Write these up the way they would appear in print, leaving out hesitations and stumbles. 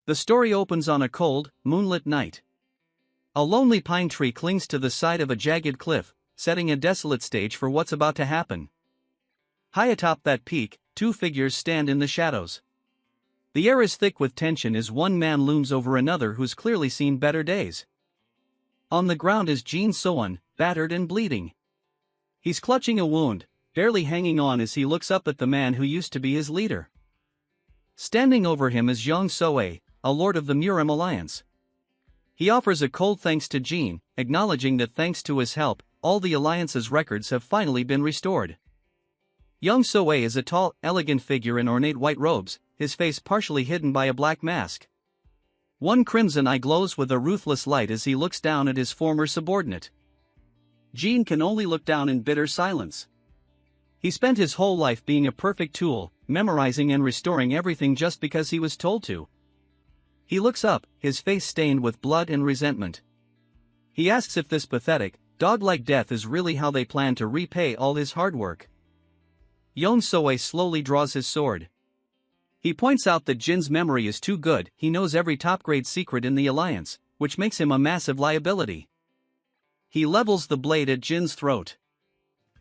The story opens on a cold, moonlit night. A lonely pine tree clings to the side of a jagged cliff, setting a desolate stage for what's about to happen. High atop that peak, two figures stand in the shadows. The air is thick with tension as one man looms over another who's clearly seen better days. On the ground is Jin Soan, battered and bleeding. He's clutching a wound, barely hanging on as he looks up at the man who used to be his leader. Standing over him is Young Soe, a lord of the Murem Alliance. He offers a cold thanks to Jin, acknowledging that thanks to his help, all the Alliance's records have finally been restored. Young Soe is a tall, elegant figure in ornate white robes, his face partially hidden by a black mask. One crimson eye glows with a ruthless light as he looks down at his former subordinate. Jin can only look down in bitter silence. He spent his whole life being a perfect tool, memorizing and restoring everything just because he was told to. He looks up, his face stained with blood and resentment. He asks if this pathetic, dog-like death is really how they plan to repay all his hard work. Young Soe slowly draws his sword. He points out that Jin's memory is too good. He knows every top-grade secret in the Alliance, which makes him a massive liability. He levels the blade at Jin's throat.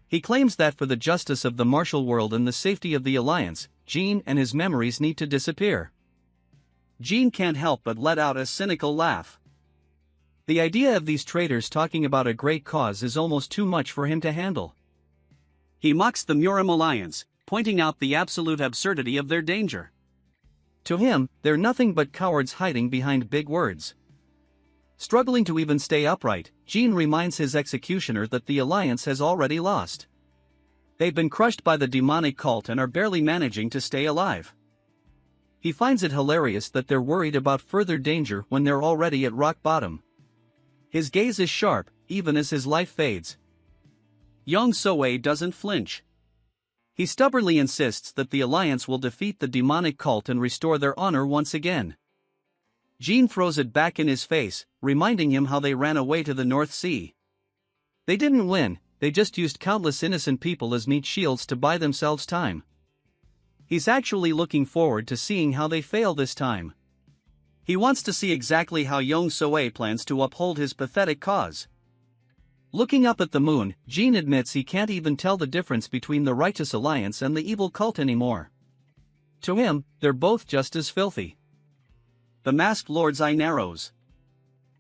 He claims that for the justice of the martial world and the safety of the Alliance, Jin and his memories need to disappear. Jin can't help but let out a cynical laugh. The idea of these traitors talking about a great cause is almost too much for him to handle. He mocks the Murem Alliance, pointing out the absolute absurdity of their danger. To him, they're nothing but cowards hiding behind big words. Struggling to even stay upright, Jin reminds his executioner that the Alliance has already lost. They've been crushed by the demonic cult and are barely managing to stay alive. He finds it hilarious that they're worried about further danger when they're already at rock bottom. His gaze is sharp, even as his life fades. Young Soe doesn't flinch. He stubbornly insists that the Alliance will defeat the demonic cult and restore their honor once again. Jin throws it back in his face, reminding him how they ran away to the North Sea. They didn't win, they just used countless innocent people as meat shields to buy themselves time. He's actually looking forward to seeing how they fail this time. He wants to see exactly how Young Soe plans to uphold his pathetic cause. Looking up at the moon, Jin admits he can't even tell the difference between the righteous alliance and the evil cult anymore. To him, they're both just as filthy. The Masked Lord's eye narrows.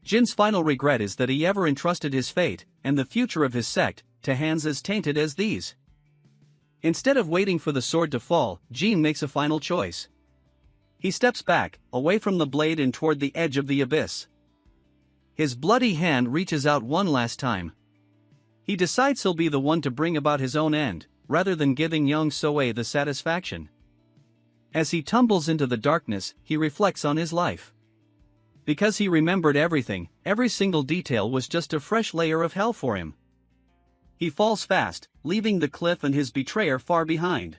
Jin's final regret is that he ever entrusted his fate, and the future of his sect, to hands as tainted as these. Instead of waiting for the sword to fall, Jin makes a final choice. He steps back, away from the blade and toward the edge of the abyss. His bloody hand reaches out one last time. He decides he'll be the one to bring about his own end, rather than giving Young Soe the satisfaction. As he tumbles into the darkness, he reflects on his life. Because he remembered everything, every single detail was just a fresh layer of hell for him. He falls fast, leaving the cliff and his betrayer far behind.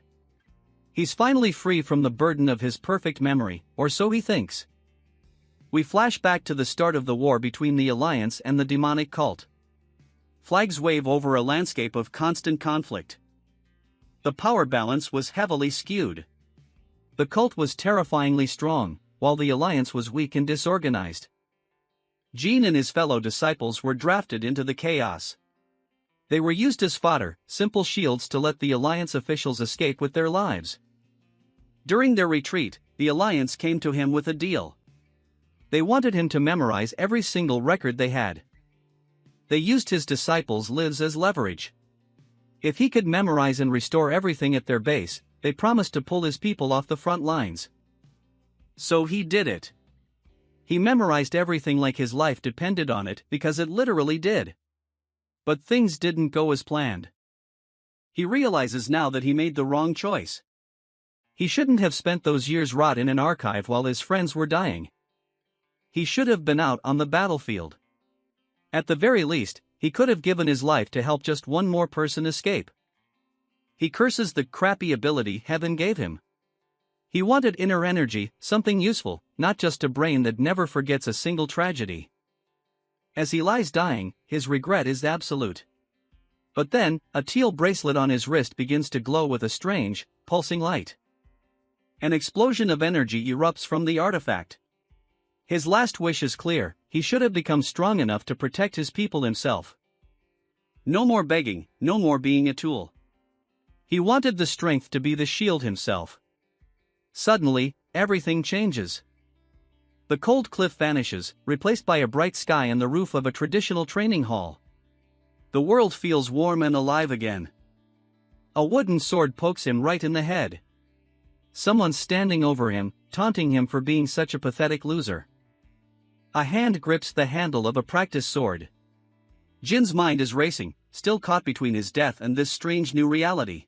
He's finally free from the burden of his perfect memory, or so he thinks. We flash back to the start of the war between the Alliance and the demonic cult. Flags wave over a landscape of constant conflict. The power balance was heavily skewed. The cult was terrifyingly strong, while the Alliance was weak and disorganized. Jin and his fellow disciples were drafted into the chaos. They were used as fodder, simple shields to let the Alliance officials escape with their lives. During their retreat, the Alliance came to him with a deal. They wanted him to memorize every single record they had. They used his disciples' lives as leverage. If he could memorize and restore everything at their base, they promised to pull his people off the front lines. So he did it. He memorized everything like his life depended on it, because it literally did. But things didn't go as planned. He realizes now that he made the wrong choice. He shouldn't have spent those years rot in an archive while his friends were dying. He should have been out on the battlefield. At the very least, he could have given his life to help just one more person escape. He curses the crappy ability heaven gave him. He wanted inner energy, something useful, not just a brain that never forgets a single tragedy. As he lies dying, his regret is absolute. But then, a teal bracelet on his wrist begins to glow with a strange, pulsing light. An explosion of energy erupts from the artifact. His last wish is clear: he should have become strong enough to protect his people himself. No more begging, no more being a tool. He wanted the strength to be the shield himself. Suddenly, everything changes. The cold cliff vanishes, replaced by a bright sky and the roof of a traditional training hall. The world feels warm and alive again. A wooden sword pokes him right in the head. Someone's standing over him, taunting him for being such a pathetic loser. A hand grips the handle of a practice sword. Jin's mind is racing, still caught between his death and this strange new reality.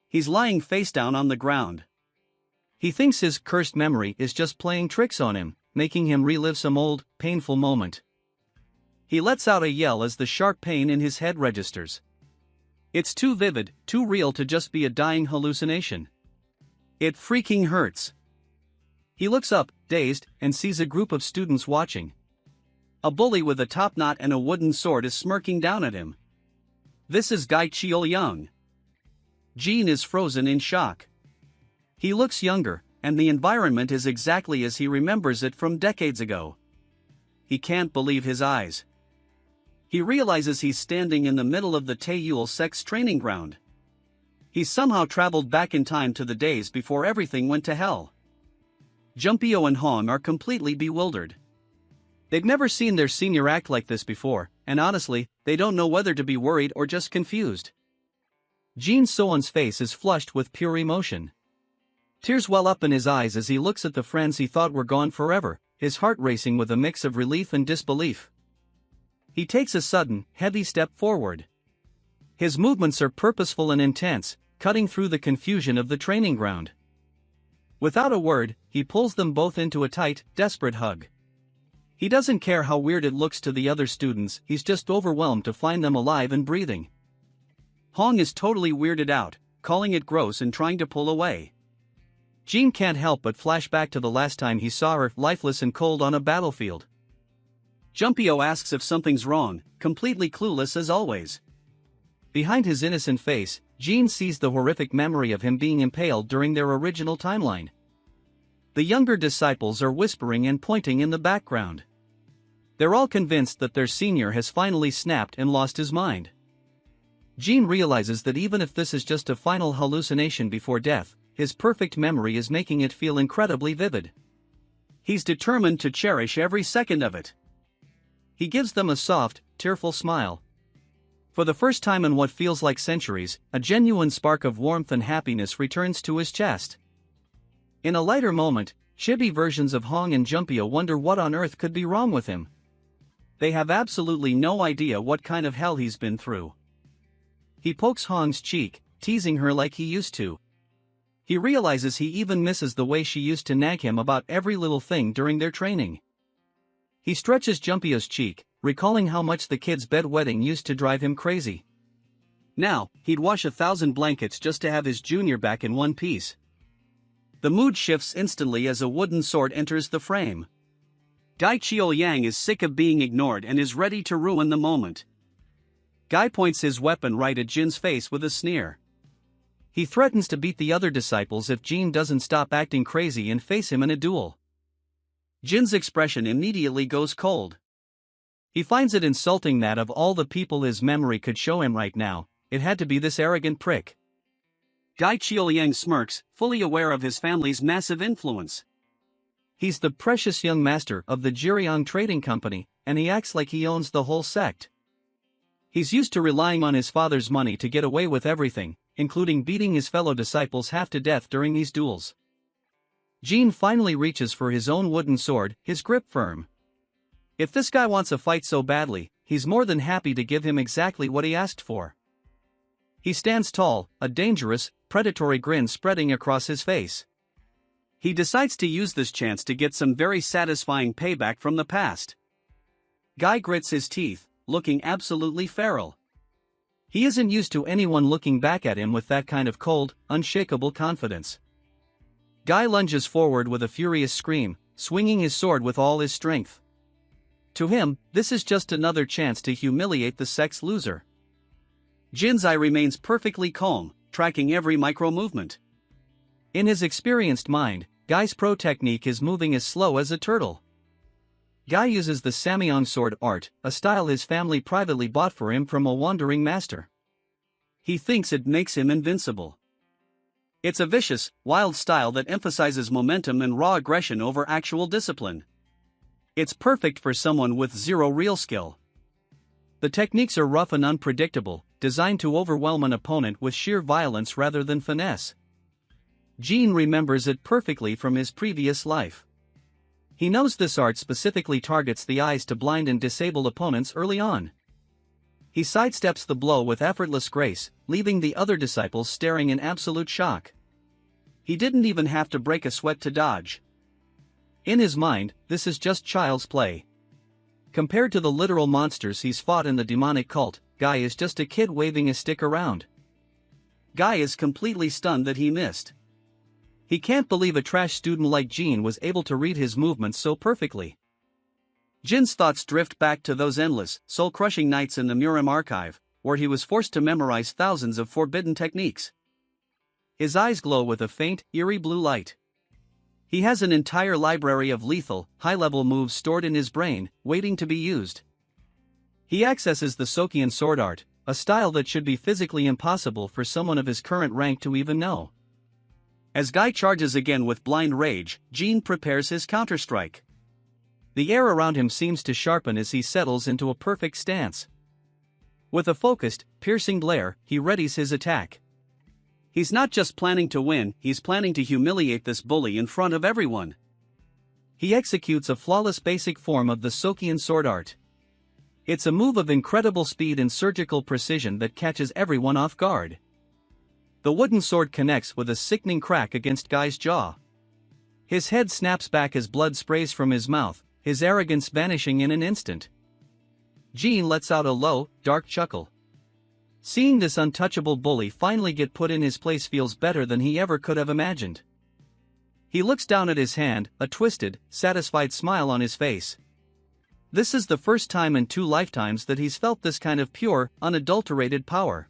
He's lying face down on the ground. He thinks his cursed memory is just playing tricks on him, making him relive some old, painful moment. He lets out a yell as the sharp pain in his head registers. It's too vivid, too real to just be a dying hallucination. It freaking hurts. He looks up, dazed, and sees a group of students watching. A bully with a top knot and a wooden sword is smirking down at him. This is Guy Cheol-young. Jin is frozen in shock. He looks younger, and the environment is exactly as he remembers it from decades ago. He can't believe his eyes. He realizes he's standing in the middle of the Taeyul sex training ground. He's somehow traveled back in time to the days before everything went to hell. Jumpio and Hong are completely bewildered. They've never seen their senior act like this before, and honestly, they don't know whether to be worried or just confused. Jin Soon's face is flushed with pure emotion. Tears well up in his eyes as he looks at the friends he thought were gone forever, his heart racing with a mix of relief and disbelief. He takes a sudden, heavy step forward. His movements are purposeful and intense, cutting through the confusion of the training ground. Without a word, he pulls them both into a tight, desperate hug. He doesn't care how weird it looks to the other students, he's just overwhelmed to find them alive and breathing. Hong is totally weirded out, calling it gross and trying to pull away. Jin can't help but flash back to the last time he saw her, lifeless and cold on a battlefield. Jumpio asks if something's wrong, completely clueless as always. Behind his innocent face, Jin sees the horrific memory of him being impaled during their original timeline. The younger disciples are whispering and pointing in the background. They're all convinced that their senior has finally snapped and lost his mind. Jin realizes that even if this is just a final hallucination before death, his perfect memory is making it feel incredibly vivid. He's determined to cherish every second of it. He gives them a soft, tearful smile. For the first time in what feels like centuries, a genuine spark of warmth and happiness returns to his chest. In a lighter moment, chibi versions of Hong and Jumpio wonder what on earth could be wrong with him. They have absolutely no idea what kind of hell he's been through. He pokes Hong's cheek, teasing her like he used to. He realizes he even misses the way she used to nag him about every little thing during their training. He stretches Jumpio's cheek, recalling how much the kid's bedwetting used to drive him crazy. Now, he'd wash 1,000 blankets just to have his junior back in one piece. The mood shifts instantly as a wooden sword enters the frame. Guy Cheol-yang is sick of being ignored and is ready to ruin the moment. Guy points his weapon right at Jin's face with a sneer. He threatens to beat the other disciples if Jin doesn't stop acting crazy and face him in a duel. Jin's expression immediately goes cold. He finds it insulting that of all the people his memory could show him right now, it had to be this arrogant prick. Guy Cheol-yang smirks, fully aware of his family's massive influence. He's the precious young master of the Jiryong Trading Company, and he acts like he owns the whole sect. He's used to relying on his father's money to get away with everything, including beating his fellow disciples half to death during these duels. Jin finally reaches for his own wooden sword, his grip firm. If this guy wants a fight so badly, he's more than happy to give him exactly what he asked for. He stands tall, a dangerous, predatory grin spreading across his face. He decides to use this chance to get some very satisfying payback from the past. Guy grits his teeth, looking absolutely feral. He isn't used to anyone looking back at him with that kind of cold, unshakable confidence. Guy lunges forward with a furious scream, swinging his sword with all his strength. To him, this is just another chance to humiliate the sex loser. Jin's eye remains perfectly calm, tracking every micro-movement. In his experienced mind, Guy's pro technique is moving as slow as a turtle. Guy uses the Samyang sword art, a style his family privately bought for him from a wandering master. He thinks it makes him invincible. It's a vicious, wild style that emphasizes momentum and raw aggression over actual discipline. It's perfect for someone with zero real skill. The techniques are rough and unpredictable, designed to overwhelm an opponent with sheer violence rather than finesse. Jin remembers it perfectly from his previous life. He knows this art specifically targets the eyes to blind and disable opponents early on. He sidesteps the blow with effortless grace, leaving the other disciples staring in absolute shock. He didn't even have to break a sweat to dodge. In his mind, this is just child's play. Compared to the literal monsters he's fought in the demonic cult, Guy is just a kid waving a stick around. Guy is completely stunned that he missed. He can't believe a trash student like Jin was able to read his movements so perfectly. Jin's thoughts drift back to those endless, soul-crushing nights in the Murim archive, where he was forced to memorize thousands of forbidden techniques. His eyes glow with a faint, eerie blue light. He has an entire library of lethal, high-level moves stored in his brain, waiting to be used. He accesses the Sokian sword art, a style that should be physically impossible for someone of his current rank to even know. As Guy charges again with blind rage, Jin prepares his counterstrike. The air around him seems to sharpen as he settles into a perfect stance. With a focused, piercing glare, he readies his attack. He's not just planning to win, he's planning to humiliate this bully in front of everyone. He executes a flawless basic form of the Sokian sword art. It's a move of incredible speed and surgical precision that catches everyone off guard. The wooden sword connects with a sickening crack against Guy's jaw. His head snaps back as blood sprays from his mouth, his arrogance vanishing in an instant. Jin lets out a low, dark chuckle. Seeing this untouchable bully finally get put in his place feels better than he ever could have imagined. He looks down at his hand, a twisted, satisfied smile on his face. This is the first time in 2 lifetimes that he's felt this kind of pure, unadulterated power.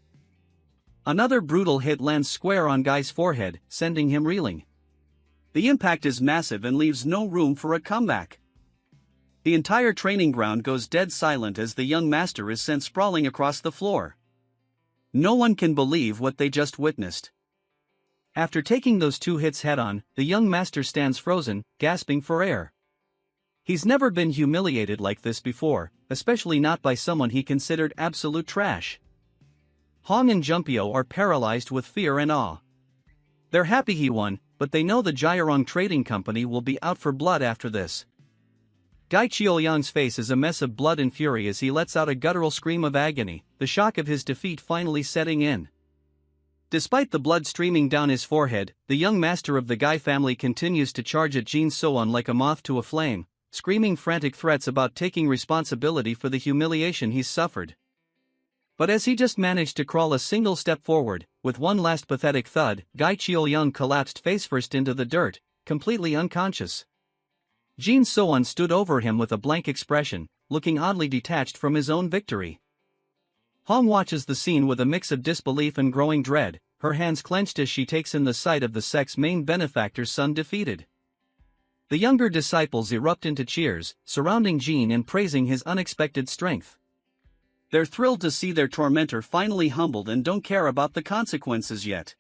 Another brutal hit lands square on Guy's forehead, sending him reeling. The impact is massive and leaves no room for a comeback. The entire training ground goes dead silent as the young master is sent sprawling across the floor. No one can believe what they just witnessed. After taking those 2 hits head-on, the young master stands frozen, gasping for air. He's never been humiliated like this before, especially not by someone he considered absolute trash. Hong and Jumpio are paralyzed with fear and awe. They're happy he won, but they know the Jairong Trading Company will be out for blood after this. Guy Chioyang's face is a mess of blood and fury as he lets out a guttural scream of agony, the shock of his defeat finally setting in. Despite the blood streaming down his forehead, the young master of the Guy family continues to charge at Jin Soon like a moth to a flame, screaming frantic threats about taking responsibility for the humiliation he's suffered. But as he just managed to crawl a single step forward, with one last pathetic thud, Guy Chioyang collapsed face-first into the dirt, completely unconscious. Jin Soon stood over him with a blank expression, looking oddly detached from his own victory. Hong watches the scene with a mix of disbelief and growing dread, her hands clenched as she takes in the sight of the sect's main benefactor's son defeated. The younger disciples erupt into cheers, surrounding Jin and praising his unexpected strength. They're thrilled to see their tormentor finally humbled and don't care about the consequences yet.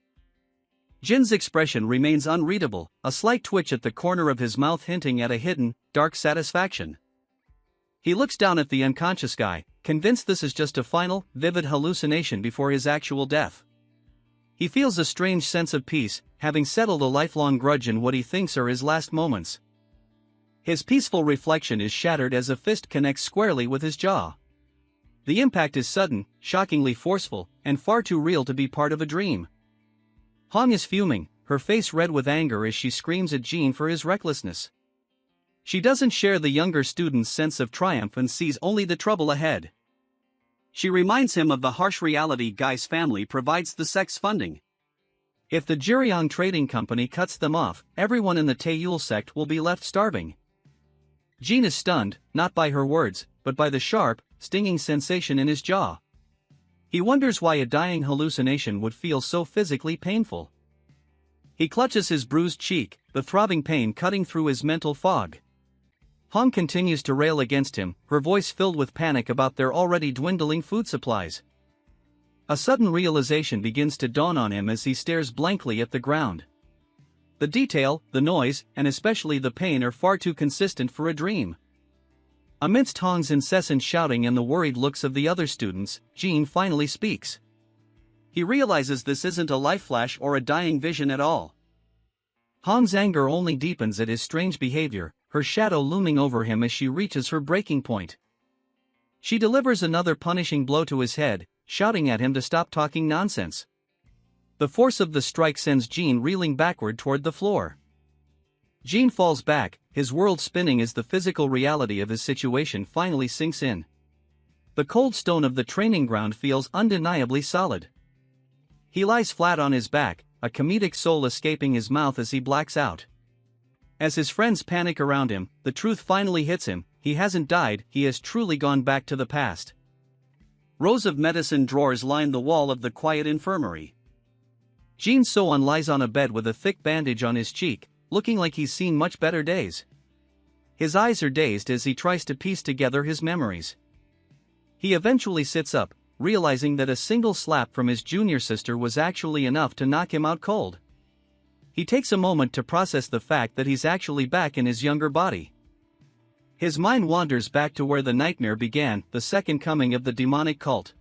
Jin's expression remains unreadable, a slight twitch at the corner of his mouth hinting at a hidden, dark satisfaction. He looks down at the unconscious Guy, convinced this is just a final, vivid hallucination before his actual death. He feels a strange sense of peace, having settled a lifelong grudge in what he thinks are his last moments. His peaceful reflection is shattered as a fist connects squarely with his jaw. The impact is sudden, shockingly forceful, and far too real to be part of a dream. Hong is fuming, her face red with anger as she screams at Jin for his recklessness. She doesn't share the younger student's sense of triumph and sees only the trouble ahead. She reminds him of the harsh reality Guy's family provides the sect's funding. If the Jairong Trading Company cuts them off, everyone in the Taeyul sect will be left starving. Jin is stunned, not by her words, but by the sharp, stinging sensation in his jaw. He wonders why a dying hallucination would feel so physically painful. He clutches his bruised cheek, the throbbing pain cutting through his mental fog. Hong continues to rail against him, her voice filled with panic about their already dwindling food supplies. A sudden realization begins to dawn on him as he stares blankly at the ground. The detail, the noise, and especially the pain are far too consistent for a dream. Amidst Hong's incessant shouting and the worried looks of the other students, Jean finally speaks. He realizes this isn't a life flash or a dying vision at all. Hong's anger only deepens at his strange behavior, her shadow looming over him as she reaches her breaking point. She delivers another punishing blow to his head, shouting at him to stop talking nonsense. The force of the strike sends Jean reeling backward toward the floor. Jean falls back, his world spinning as the physical reality of his situation finally sinks in. The cold stone of the training ground feels undeniably solid. He lies flat on his back, a comedic soul escaping his mouth as he blacks out. As his friends panic around him, the truth finally hits him: he hasn't died, he has truly gone back to the past. Rows of medicine drawers line the wall of the quiet infirmary. Jean So-eun lies on a bed with a thick bandage on his cheek, looking like he's seen much better days. His eyes are dazed as he tries to piece together his memories. He eventually sits up, realizing that a single slap from his junior sister was actually enough to knock him out cold. He takes a moment to process the fact that he's actually back in his younger body. His mind wanders back to where the nightmare began, the second coming of the demonic cult.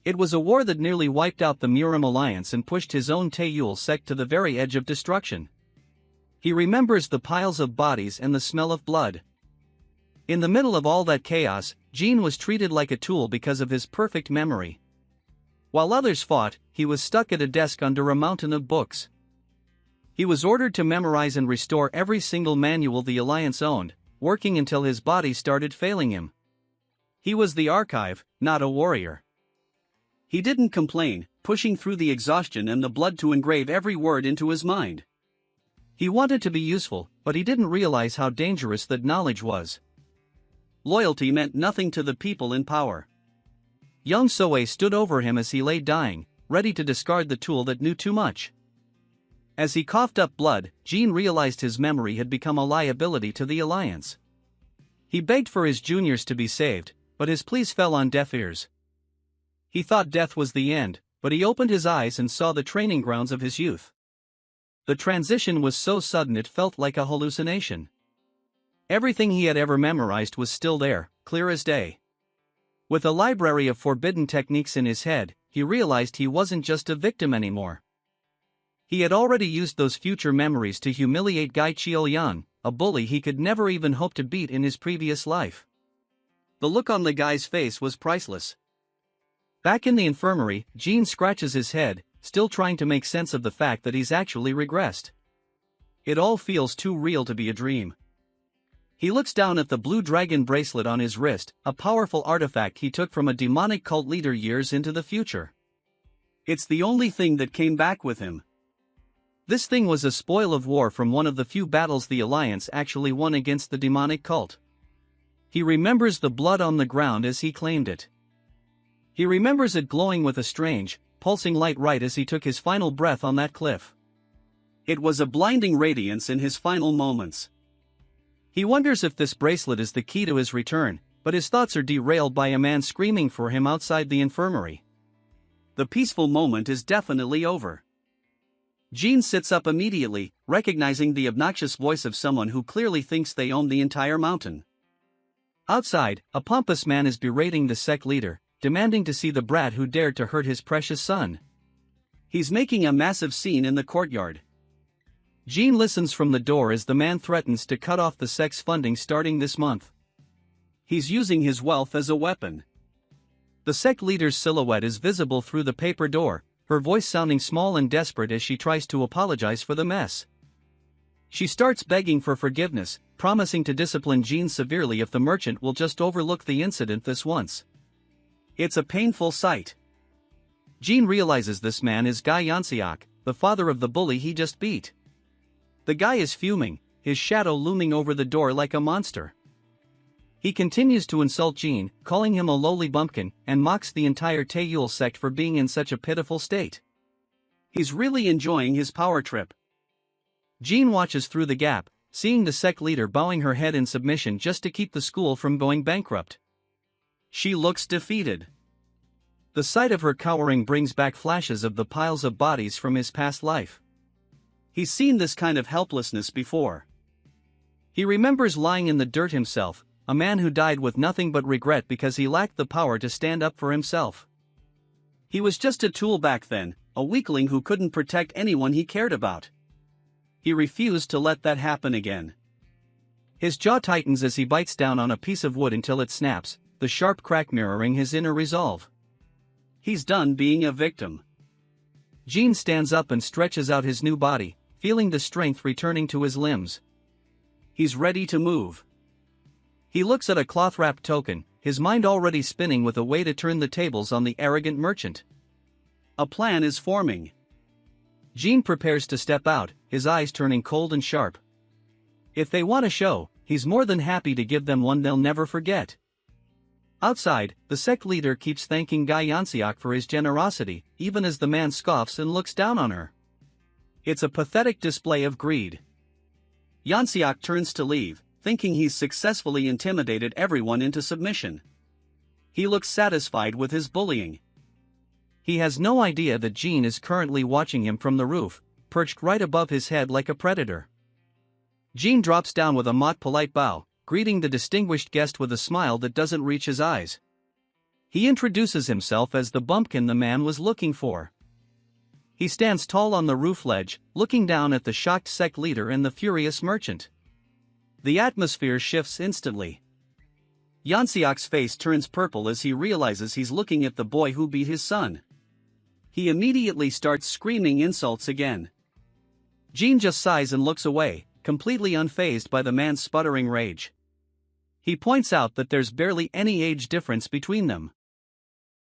It was a war that nearly wiped out the Murim alliance and pushed his own Taeyul sect to the very edge of destruction. He remembers the piles of bodies and the smell of blood. In the middle of all that chaos, Jean was treated like a tool because of his perfect memory. While others fought, he was stuck at a desk under a mountain of books. He was ordered to memorize and restore every single manual the Alliance owned, working until his body started failing him. He was the archive, not a warrior. He didn't complain, pushing through the exhaustion and the blood to engrave every word into his mind. He wanted to be useful, but he didn't realize how dangerous that knowledge was. Loyalty meant nothing to the people in power. Young Soe stood over him as he lay dying, ready to discard the tool that knew too much. As he coughed up blood, Jean realized his memory had become a liability to the Alliance. He begged for his juniors to be saved, but his pleas fell on deaf ears. He thought death was the end, but he opened his eyes and saw the training grounds of his youth. The transition was so sudden it felt like a hallucination. Everything he had ever memorized was still there, clear as day. With a library of forbidden techniques in his head, he realized he wasn't just a victim anymore. He had already used those future memories to humiliate Gai Cheol-yan, a bully he could never even hope to beat in his previous life. The look on the guy's face was priceless. Back in the infirmary, Jean scratches his head, still trying to make sense of the fact that he's actually regressed. It all feels too real to be a dream. He looks down at the blue dragon bracelet on his wrist, a powerful artifact he took from a demonic cult leader years into the future. It's the only thing that came back with him. This thing was a spoil of war from one of the few battles the Alliance actually won against the demonic cult. He remembers the blood on the ground as he claimed it. He remembers it glowing with a strange, pulsing light right as he took his final breath on that cliff. It was a blinding radiance in his final moments. He wonders if this bracelet is the key to his return, but his thoughts are derailed by a man screaming for him outside the infirmary. The peaceful moment is definitely over. Jean sits up immediately, recognizing the obnoxious voice of someone who clearly thinks they own the entire mountain. Outside, a pompous man is berating the sect leader, demanding to see the brat who dared to hurt his precious son. He's making a massive scene in the courtyard. Jean listens from the door as the man threatens to cut off the sect's funding starting this month. He's using his wealth as a weapon. The sect leader's silhouette is visible through the paper door, her voice sounding small and desperate as she tries to apologize for the mess. She starts begging for forgiveness, promising to discipline Jean severely if the merchant will just overlook the incident this once. It's a painful sight. Jean realizes this man is Gai Yanseok, the father of the bully he just beat. The guy is fuming, his shadow looming over the door like a monster. He continues to insult Jean, calling him a lowly bumpkin, and mocks the entire Taeyul sect for being in such a pitiful state. He's really enjoying his power trip. Jean watches through the gap, seeing the sect leader bowing her head in submission just to keep the school from going bankrupt. She looks defeated. The sight of her cowering brings back flashes of the piles of bodies from his past life. He's seen this kind of helplessness before. He remembers lying in the dirt himself, a man who died with nothing but regret because he lacked the power to stand up for himself. He was just a tool back then, a weakling who couldn't protect anyone he cared about. He refused to let that happen again. His jaw tightens as he bites down on a piece of wood until it snaps, the sharp crack mirroring his inner resolve. He's done being a victim. Jean stands up and stretches out his new body, feeling the strength returning to his limbs. He's ready to move. He looks at a cloth-wrapped token, his mind already spinning with a way to turn the tables on the arrogant merchant. A plan is forming. Jean prepares to step out, his eyes turning cold and sharp. If they want a show, he's more than happy to give them one they'll never forget. Outside, the sect leader keeps thanking Guy Yansiak for his generosity, even as the man scoffs and looks down on her. It's a pathetic display of greed. Yansiak turns to leave, thinking he's successfully intimidated everyone into submission. He looks satisfied with his bullying. He has no idea that Jean is currently watching him from the roof, perched right above his head like a predator. Jean drops down with a mock polite bow, greeting the distinguished guest with a smile that doesn't reach his eyes. He introduces himself as the bumpkin the man was looking for. He stands tall on the roof ledge, looking down at the shocked sect leader and the furious merchant. The atmosphere shifts instantly. Yansiak's face turns purple as he realizes he's looking at the boy who beat his son. He immediately starts screaming insults again. Jean just sighs and looks away, completely unfazed by the man's sputtering rage. He points out that there's barely any age difference between them.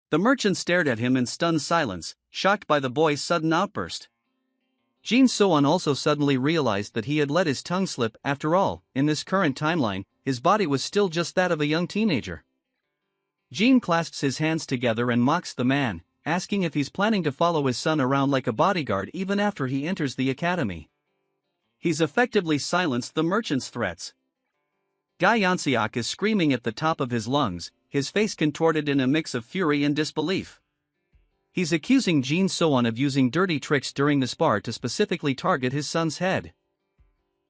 The merchant stared at him in stunned silence, shocked by the boy's sudden outburst. Jean Soan also suddenly realized that he had let his tongue slip. After all, in this current timeline, his body was still just that of a young teenager. Jean clasps his hands together and mocks the man, asking if he's planning to follow his son around like a bodyguard even after he enters the academy. He's effectively silenced the merchant's threats. Guy Yansiak is screaming at the top of his lungs, his face contorted in a mix of fury and disbelief. He's accusing Jean Soan of using dirty tricks during the spar to specifically target his son's head.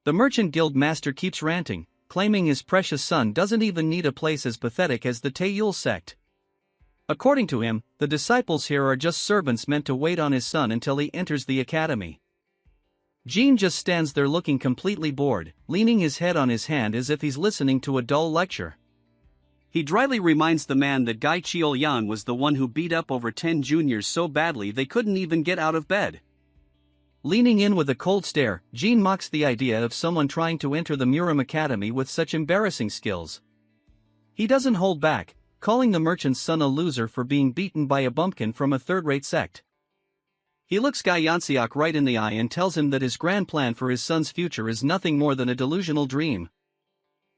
The merchant guild master keeps ranting, claiming his precious son doesn't even need a place as pathetic as the Taeyul sect. According to him, the disciples here are just servants meant to wait on his son until he enters the academy. Jean just stands there looking completely bored, leaning his head on his hand as if he's listening to a dull lecture. He dryly reminds the man that Guy Cheol-yan was the one who beat up over 10 juniors so badly they couldn't even get out of bed. Leaning in with a cold stare, Jean mocks the idea of someone trying to enter the Muram Academy with such embarrassing skills. He doesn't hold back, calling the merchant's son a loser for being beaten by a bumpkin from a third-rate sect. He looks Guy Yansiak right in the eye and tells him that his grand plan for his son's future is nothing more than a delusional dream.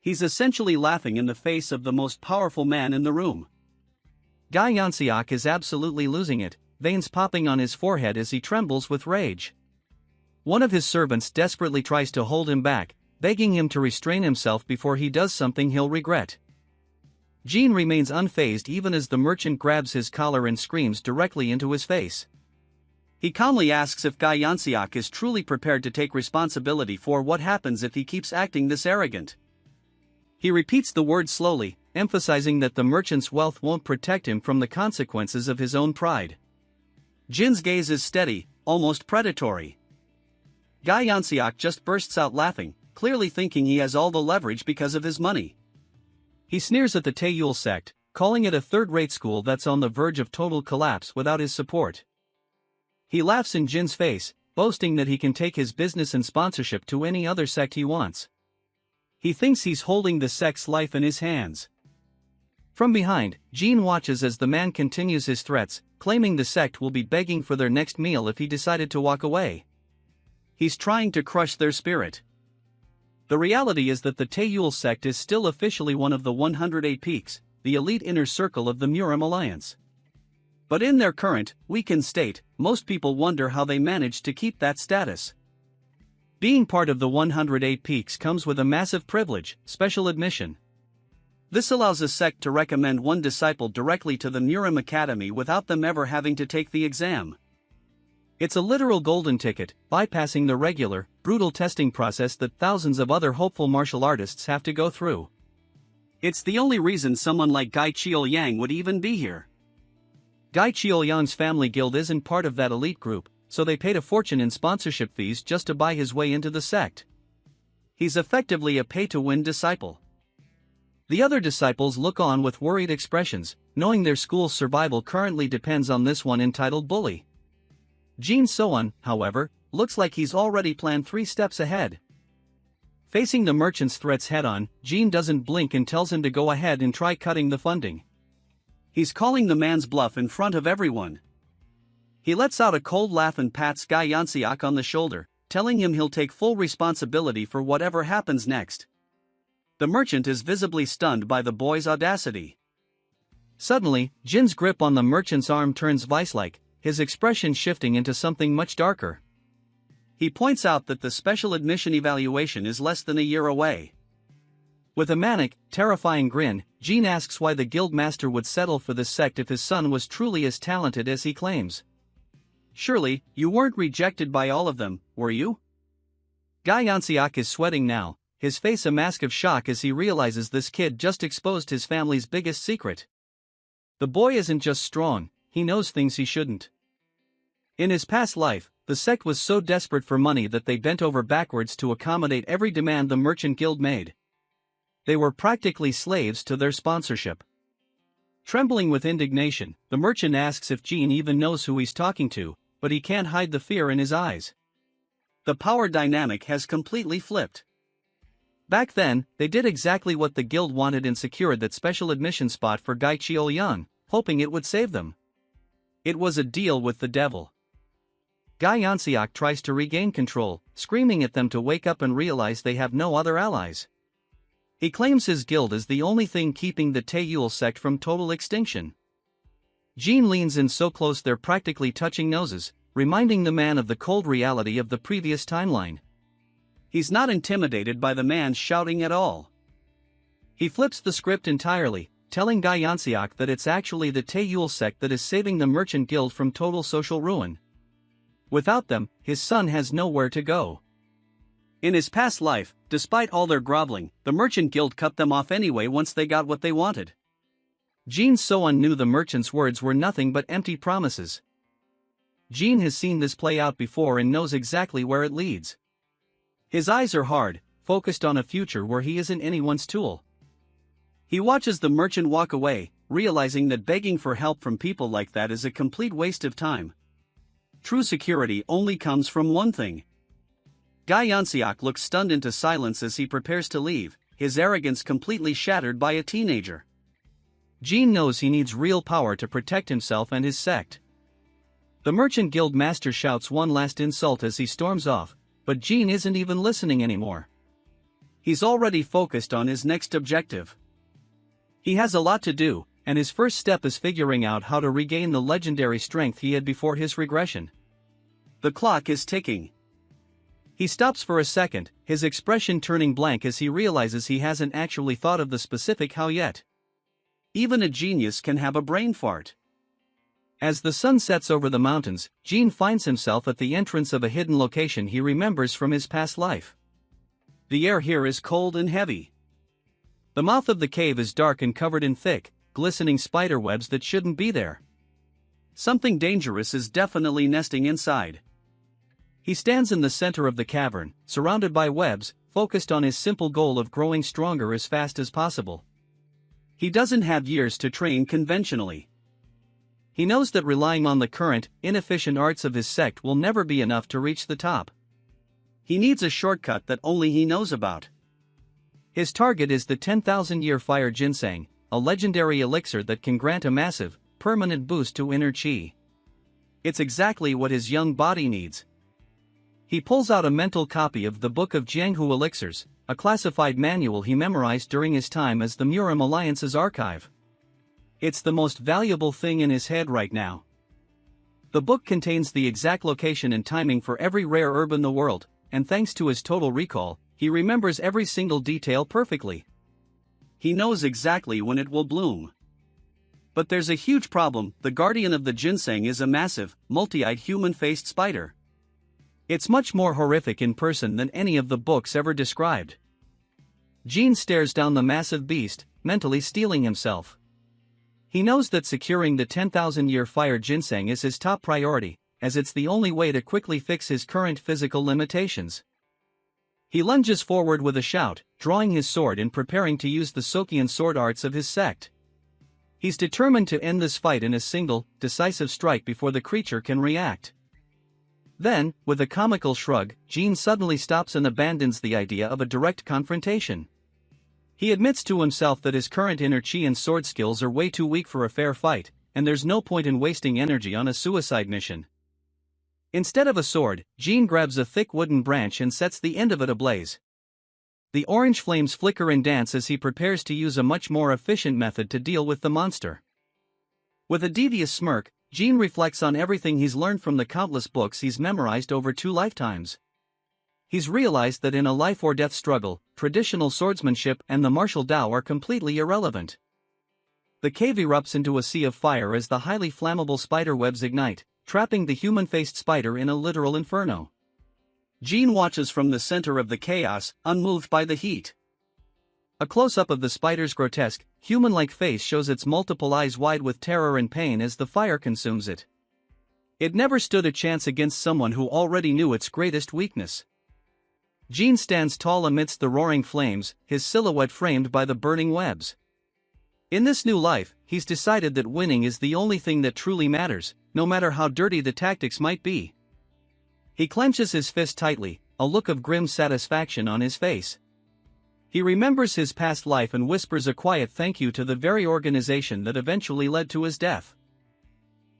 He's essentially laughing in the face of the most powerful man in the room. Guy Yansiak is absolutely losing it, veins popping on his forehead as he trembles with rage. One of his servants desperately tries to hold him back, begging him to restrain himself before he does something he'll regret. Jean remains unfazed even as the merchant grabs his collar and screams directly into his face. He calmly asks if Guy Yansiak is truly prepared to take responsibility for what happens if he keeps acting this arrogant. He repeats the words slowly, emphasizing that the merchant's wealth won't protect him from the consequences of his own pride. Jin's gaze is steady, almost predatory. Guy Yansiak just bursts out laughing, clearly thinking he has all the leverage because of his money. He sneers at the Taeyul sect, calling it a third-rate school that's on the verge of total collapse without his support. He laughs in Jin's face, boasting that he can take his business and sponsorship to any other sect he wants. He thinks he's holding the sect's life in his hands. From behind, Jean watches as the man continues his threats, claiming the sect will be begging for their next meal if he decided to walk away. He's trying to crush their spirit. The reality is that the Taeyul sect is still officially one of the 108 peaks, the elite inner circle of the Muram Alliance. But in their current, weakened state, most people wonder how they managed to keep that status. Being part of the 108 Peaks comes with a massive privilege, special admission. This allows a sect to recommend one disciple directly to the Murim Academy without them ever having to take the exam. It's a literal golden ticket, bypassing the regular, brutal testing process that thousands of other hopeful martial artists have to go through. It's the only reason someone like Gai Qiuliang would even be here. Gai Qiuliang's family guild isn't part of that elite group, so they paid a fortune in sponsorship fees just to buy his way into the sect. He's effectively a pay-to-win disciple. The other disciples look on with worried expressions, knowing their school's survival currently depends on this one entitled bully. Jin Soan, however, looks like he's already planned 3 steps ahead. Facing the merchant's threats head-on, Jin doesn't blink and tells him to go ahead and try cutting the funding. He's calling the man's bluff in front of everyone. He lets out a cold laugh and pats Guy Yansiak on the shoulder, telling him he'll take full responsibility for whatever happens next. The merchant is visibly stunned by the boy's audacity. Suddenly, Jin's grip on the merchant's arm turns vice-like, his expression shifting into something much darker. He points out that the special admission evaluation is less than a year away. With a manic, terrifying grin, Jin asks why the guild master would settle for this sect if his son was truly as talented as he claims. Surely, you weren't rejected by all of them, were you? Guy Yansiak is sweating now, his face a mask of shock as he realizes this kid just exposed his family's biggest secret. The boy isn't just strong, he knows things he shouldn't. In his past life, the sect was so desperate for money that they bent over backwards to accommodate every demand the merchant guild made. They were practically slaves to their sponsorship. Trembling with indignation, the merchant asks if Jin even knows who he's talking to, but he can't hide the fear in his eyes. The power dynamic has completely flipped. Back then, they did exactly what the guild wanted and secured that special admission spot for Gai Qiuliang, hoping it would save them. It was a deal with the devil. Guy Yansiak tries to regain control, screaming at them to wake up and realize they have no other allies. He claims his guild is the only thing keeping the Taeyul sect from total extinction. Jin leans in so close they're practically touching noses, reminding the man of the cold reality of the previous timeline. He's not intimidated by the man shouting at all. He flips the script entirely, telling Guy Yansiak that it's actually the Taeyul sect that is saving the merchant guild from total social ruin. Without them, his son has nowhere to go. In his past life, despite all their groveling, the merchant guild cut them off anyway once they got what they wanted. Jin Soan knew the merchant's words were nothing but empty promises. Jin has seen this play out before and knows exactly where it leads. His eyes are hard, focused on a future where he isn't anyone's tool. He watches the merchant walk away, realizing that begging for help from people like that is a complete waste of time. True security only comes from one thing. Guy Yansiak looks stunned into silence as he prepares to leave, his arrogance completely shattered by a teenager. Jin knows he needs real power to protect himself and his sect. The merchant guild master shouts one last insult as he storms off, but Jin isn't even listening anymore. He's already focused on his next objective. He has a lot to do, and his first step is figuring out how to regain the legendary strength he had before his regression. The clock is ticking. He stops for a second, his expression turning blank as he realizes he hasn't actually thought of the specific how yet. Even a genius can have a brain fart. As the sun sets over the mountains, Jin finds himself at the entrance of a hidden location he remembers from his past life. The air here is cold and heavy. The mouth of the cave is dark and covered in thick, glistening spider webs that shouldn't be there. Something dangerous is definitely nesting inside. He stands in the center of the cavern, surrounded by webs, focused on his simple goal of growing stronger as fast as possible. He doesn't have years to train conventionally. He knows that relying on the current, inefficient arts of his sect will never be enough to reach the top. He needs a shortcut that only he knows about. His target is the 10,000-year fire ginseng, a legendary elixir that can grant a massive, permanent boost to inner chi. It's exactly what his young body needs. He pulls out a mental copy of the Book of Jianghu Elixirs, a classified manual he memorized during his time as the Murim Alliance's archive. It's the most valuable thing in his head right now. The book contains the exact location and timing for every rare herb in the world, and thanks to his total recall, he remembers every single detail perfectly. He knows exactly when it will bloom. But there's a huge problem: the guardian of the ginseng is a massive, multi-eyed human-faced spider. It's much more horrific in person than any of the books ever described. Jean stares down the massive beast, mentally steeling himself. He knows that securing the 10,000-year fire ginseng is his top priority, as it's the only way to quickly fix his current physical limitations. He lunges forward with a shout, drawing his sword and preparing to use the Sokian sword arts of his sect. He's determined to end this fight in a single, decisive strike before the creature can react. Then, with a comical shrug, Jean suddenly stops and abandons the idea of a direct confrontation. He admits to himself that his current inner chi and sword skills are way too weak for a fair fight, and there's no point in wasting energy on a suicide mission. Instead of a sword, Jean grabs a thick wooden branch and sets the end of it ablaze. The orange flames flicker and dance as he prepares to use a much more efficient method to deal with the monster. With a devious smirk, Jean reflects on everything he's learned from the countless books he's memorized over 2 lifetimes. He's realized that in a life-or-death struggle, traditional swordsmanship and the martial Tao are completely irrelevant. The cave erupts into a sea of fire as the highly flammable spider webs ignite, trapping the human-faced spider in a literal inferno. Jean watches from the center of the chaos, unmoved by the heat. A close-up of the spider's grotesque, human-like face shows its multiple eyes wide with terror and pain as the fire consumes it. It never stood a chance against someone who already knew its greatest weakness. Jean stands tall amidst the roaring flames, his silhouette framed by the burning webs. In this new life, he's decided that winning is the only thing that truly matters, no matter how dirty the tactics might be. He clenches his fist tightly, a look of grim satisfaction on his face. He remembers his past life and whispers a quiet thank you to the very organization that eventually led to his death.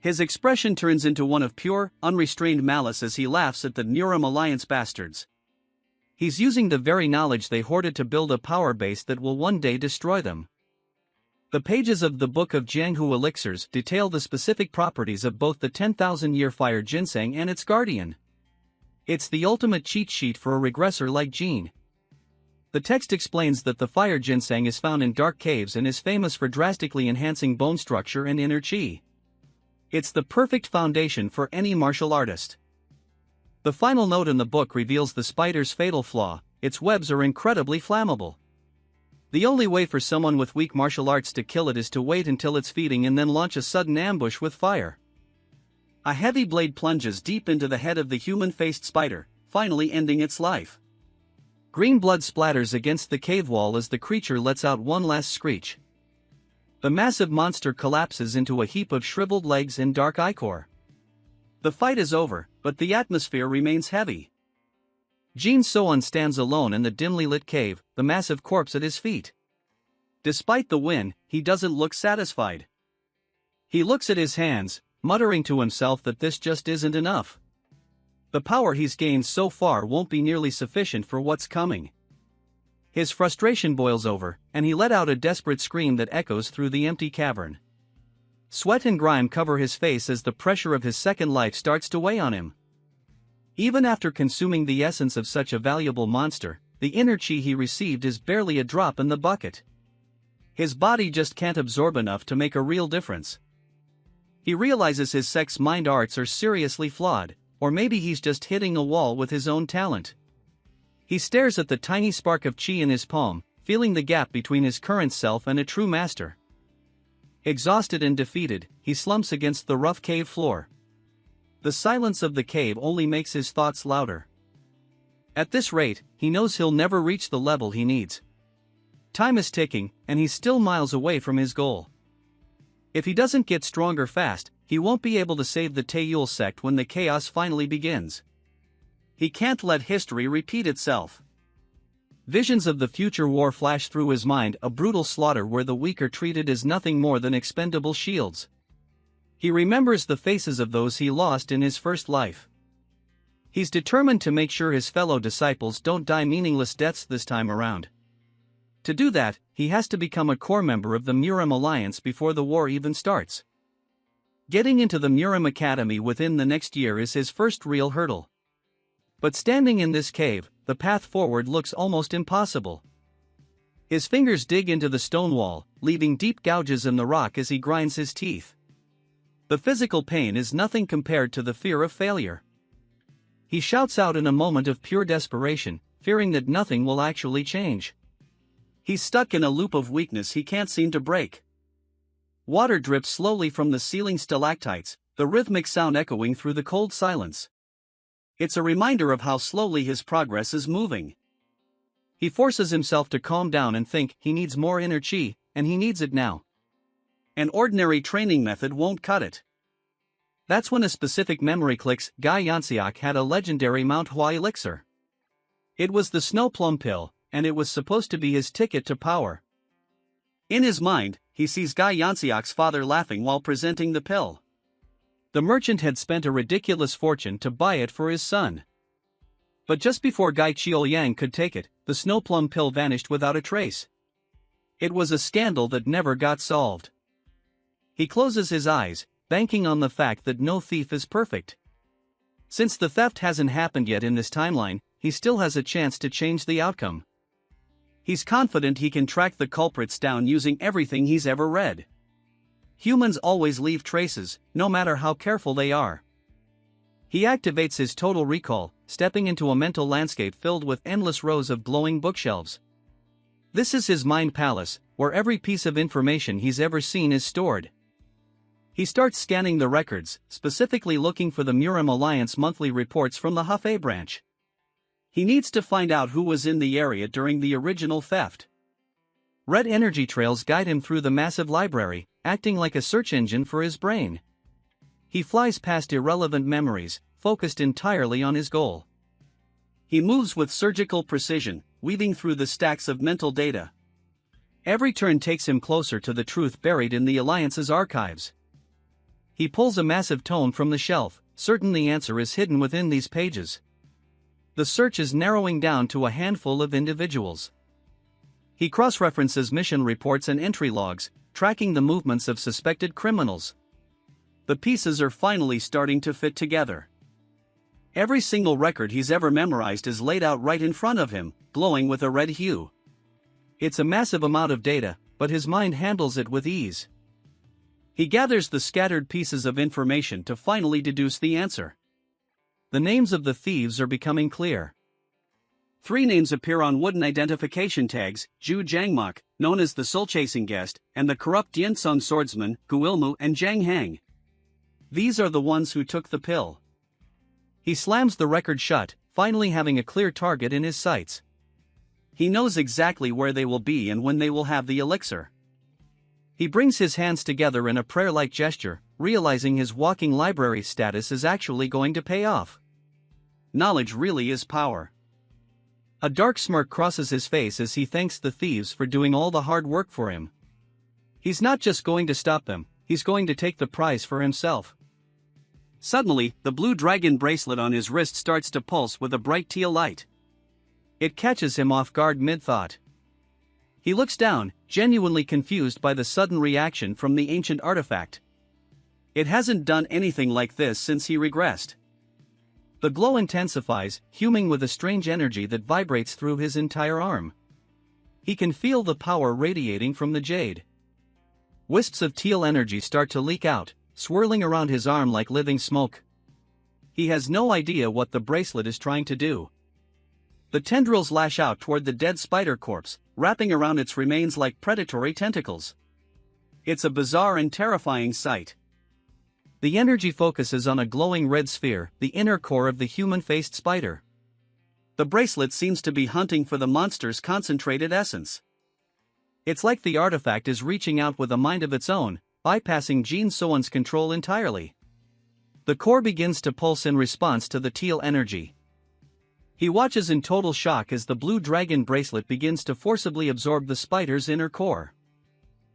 His expression turns into one of pure, unrestrained malice as he laughs at the Neuram Alliance bastards. He's using the very knowledge they hoarded to build a power base that will one day destroy them. The pages of the Book of Jianghu Elixirs detail the specific properties of both the 10,000-year fire ginseng and its guardian. It's the ultimate cheat sheet for a regressor like Jean. The text explains that the fire ginseng is found in dark caves and is famous for drastically enhancing bone structure and inner chi. It's the perfect foundation for any martial artist. The final note in the book reveals the spider's fatal flaw: its webs are incredibly flammable. The only way for someone with weak martial arts to kill it is to wait until it's feeding and then launch a sudden ambush with fire. A heavy blade plunges deep into the head of the human-faced spider, finally ending its life. Green blood splatters against the cave wall as the creature lets out one last screech. The massive monster collapses into a heap of shriveled legs and dark ichor. The fight is over, but the atmosphere remains heavy. Jean Soan stands alone in the dimly lit cave, the massive corpse at his feet. Despite the win, he doesn't look satisfied. He looks at his hands, muttering to himself that this just isn't enough. The power he's gained so far won't be nearly sufficient for what's coming. His frustration boils over, and he let out a desperate scream that echoes through the empty cavern. Sweat and grime cover his face as the pressure of his second life starts to weigh on him. Even after consuming the essence of such a valuable monster, the inner chi he received is barely a drop in the bucket. His body just can't absorb enough to make a real difference. He realizes his sect's mind arts are seriously flawed, or maybe he's just hitting a wall with his own talent. He stares at the tiny spark of chi in his palm, feeling the gap between his current self and a true master. Exhausted and defeated, he slumps against the rough cave floor. The silence of the cave only makes his thoughts louder. At this rate, he knows he'll never reach the level he needs. Time is ticking, and he's still miles away from his goal. If he doesn't get stronger fast, he won't be able to save the Taeyul sect when the chaos finally begins. He can't let history repeat itself. Visions of the future war flash through his mind, a brutal slaughter where the weak are treated as nothing more than expendable shields. He remembers the faces of those he lost in his first life. He's determined to make sure his fellow disciples don't die meaningless deaths this time around. To do that, he has to become a core member of the Neuram Alliance before the war even starts. Getting into the Neuram Academy within the next year is his first real hurdle. But standing in this cave, the path forward looks almost impossible. His fingers dig into the stone wall, leaving deep gouges in the rock as he grinds his teeth. The physical pain is nothing compared to the fear of failure. He shouts out in a moment of pure desperation, fearing that nothing will actually change. He's stuck in a loop of weakness he can't seem to break. Water drips slowly from the ceiling stalactites, the rhythmic sound echoing through the cold silence. It's a reminder of how slowly his progress is moving. He forces himself to calm down and think he needs more inner chi, and he needs it now. An ordinary training method won't cut it. That's when a specific memory clicks. Guy Yanxiak had a legendary Manhwa elixir. It was the snow plum pill, and it was supposed to be his ticket to power. In his mind, he sees Guy Yanxiak's father laughing while presenting the pill. The merchant had spent a ridiculous fortune to buy it for his son. But just before Guy Qiuyang could take it, the snow plum pill vanished without a trace. It was a scandal that never got solved. He closes his eyes, banking on the fact that no thief is perfect. Since the theft hasn't happened yet in this timeline, he still has a chance to change the outcome. He's confident he can track the culprits down using everything he's ever read. Humans always leave traces, no matter how careful they are. He activates his total recall, stepping into a mental landscape filled with endless rows of glowing bookshelves. This is his mind palace, where every piece of information he's ever seen is stored. He starts scanning the records, specifically looking for the Murim Alliance monthly reports from the Hefei branch. He needs to find out who was in the area during the original theft. Red energy trails guide him through the massive library, acting like a search engine for his brain. He flies past irrelevant memories, focused entirely on his goal. He moves with surgical precision, weaving through the stacks of mental data. Every turn takes him closer to the truth buried in the Alliance's archives. He pulls a massive tome from the shelf, certain the answer is hidden within these pages. The search is narrowing down to a handful of individuals. He cross-references mission reports and entry logs, tracking the movements of suspected criminals. The pieces are finally starting to fit together. Every single record he's ever memorized is laid out right in front of him, glowing with a red hue. It's a massive amount of data, but his mind handles it with ease. He gathers the scattered pieces of information to finally deduce the answer. The names of the thieves are becoming clear. 3 names appear on wooden identification tags: Zhu Jiangmak, known as the soul-chasing guest, and the corrupt Diansung swordsman, Guilmu and Zhang Hang. These are the ones who took the pill. He slams the record shut, finally having a clear target in his sights. He knows exactly where they will be and when they will have the elixir. He brings his hands together in a prayer-like gesture, realizing his walking library status is actually going to pay off. Knowledge really is power. A dark smirk crosses his face as he thanks the thieves for doing all the hard work for him. He's not just going to stop them, he's going to take the prize for himself. Suddenly, the blue dragon bracelet on his wrist starts to pulse with a bright teal light. It catches him off guard mid-thought. He looks down, genuinely confused by the sudden reaction from the ancient artifact. It hasn't done anything like this since he regressed. The glow intensifies, huming with a strange energy that vibrates through his entire arm. He can feel the power radiating from the jade. Wisps of teal energy start to leak out, swirling around his arm like living smoke. He has no idea what the bracelet is trying to do. The tendrils lash out toward the dead spider corpse, wrapping around its remains like predatory tentacles. It's a bizarre and terrifying sight. The energy focuses on a glowing red sphere, the inner core of the human-faced spider. The bracelet seems to be hunting for the monster's concentrated essence. It's like the artifact is reaching out with a mind of its own, bypassing Jin Soan's control entirely. The core begins to pulse in response to the teal energy. He watches in total shock as the blue dragon bracelet begins to forcibly absorb the spider's inner core.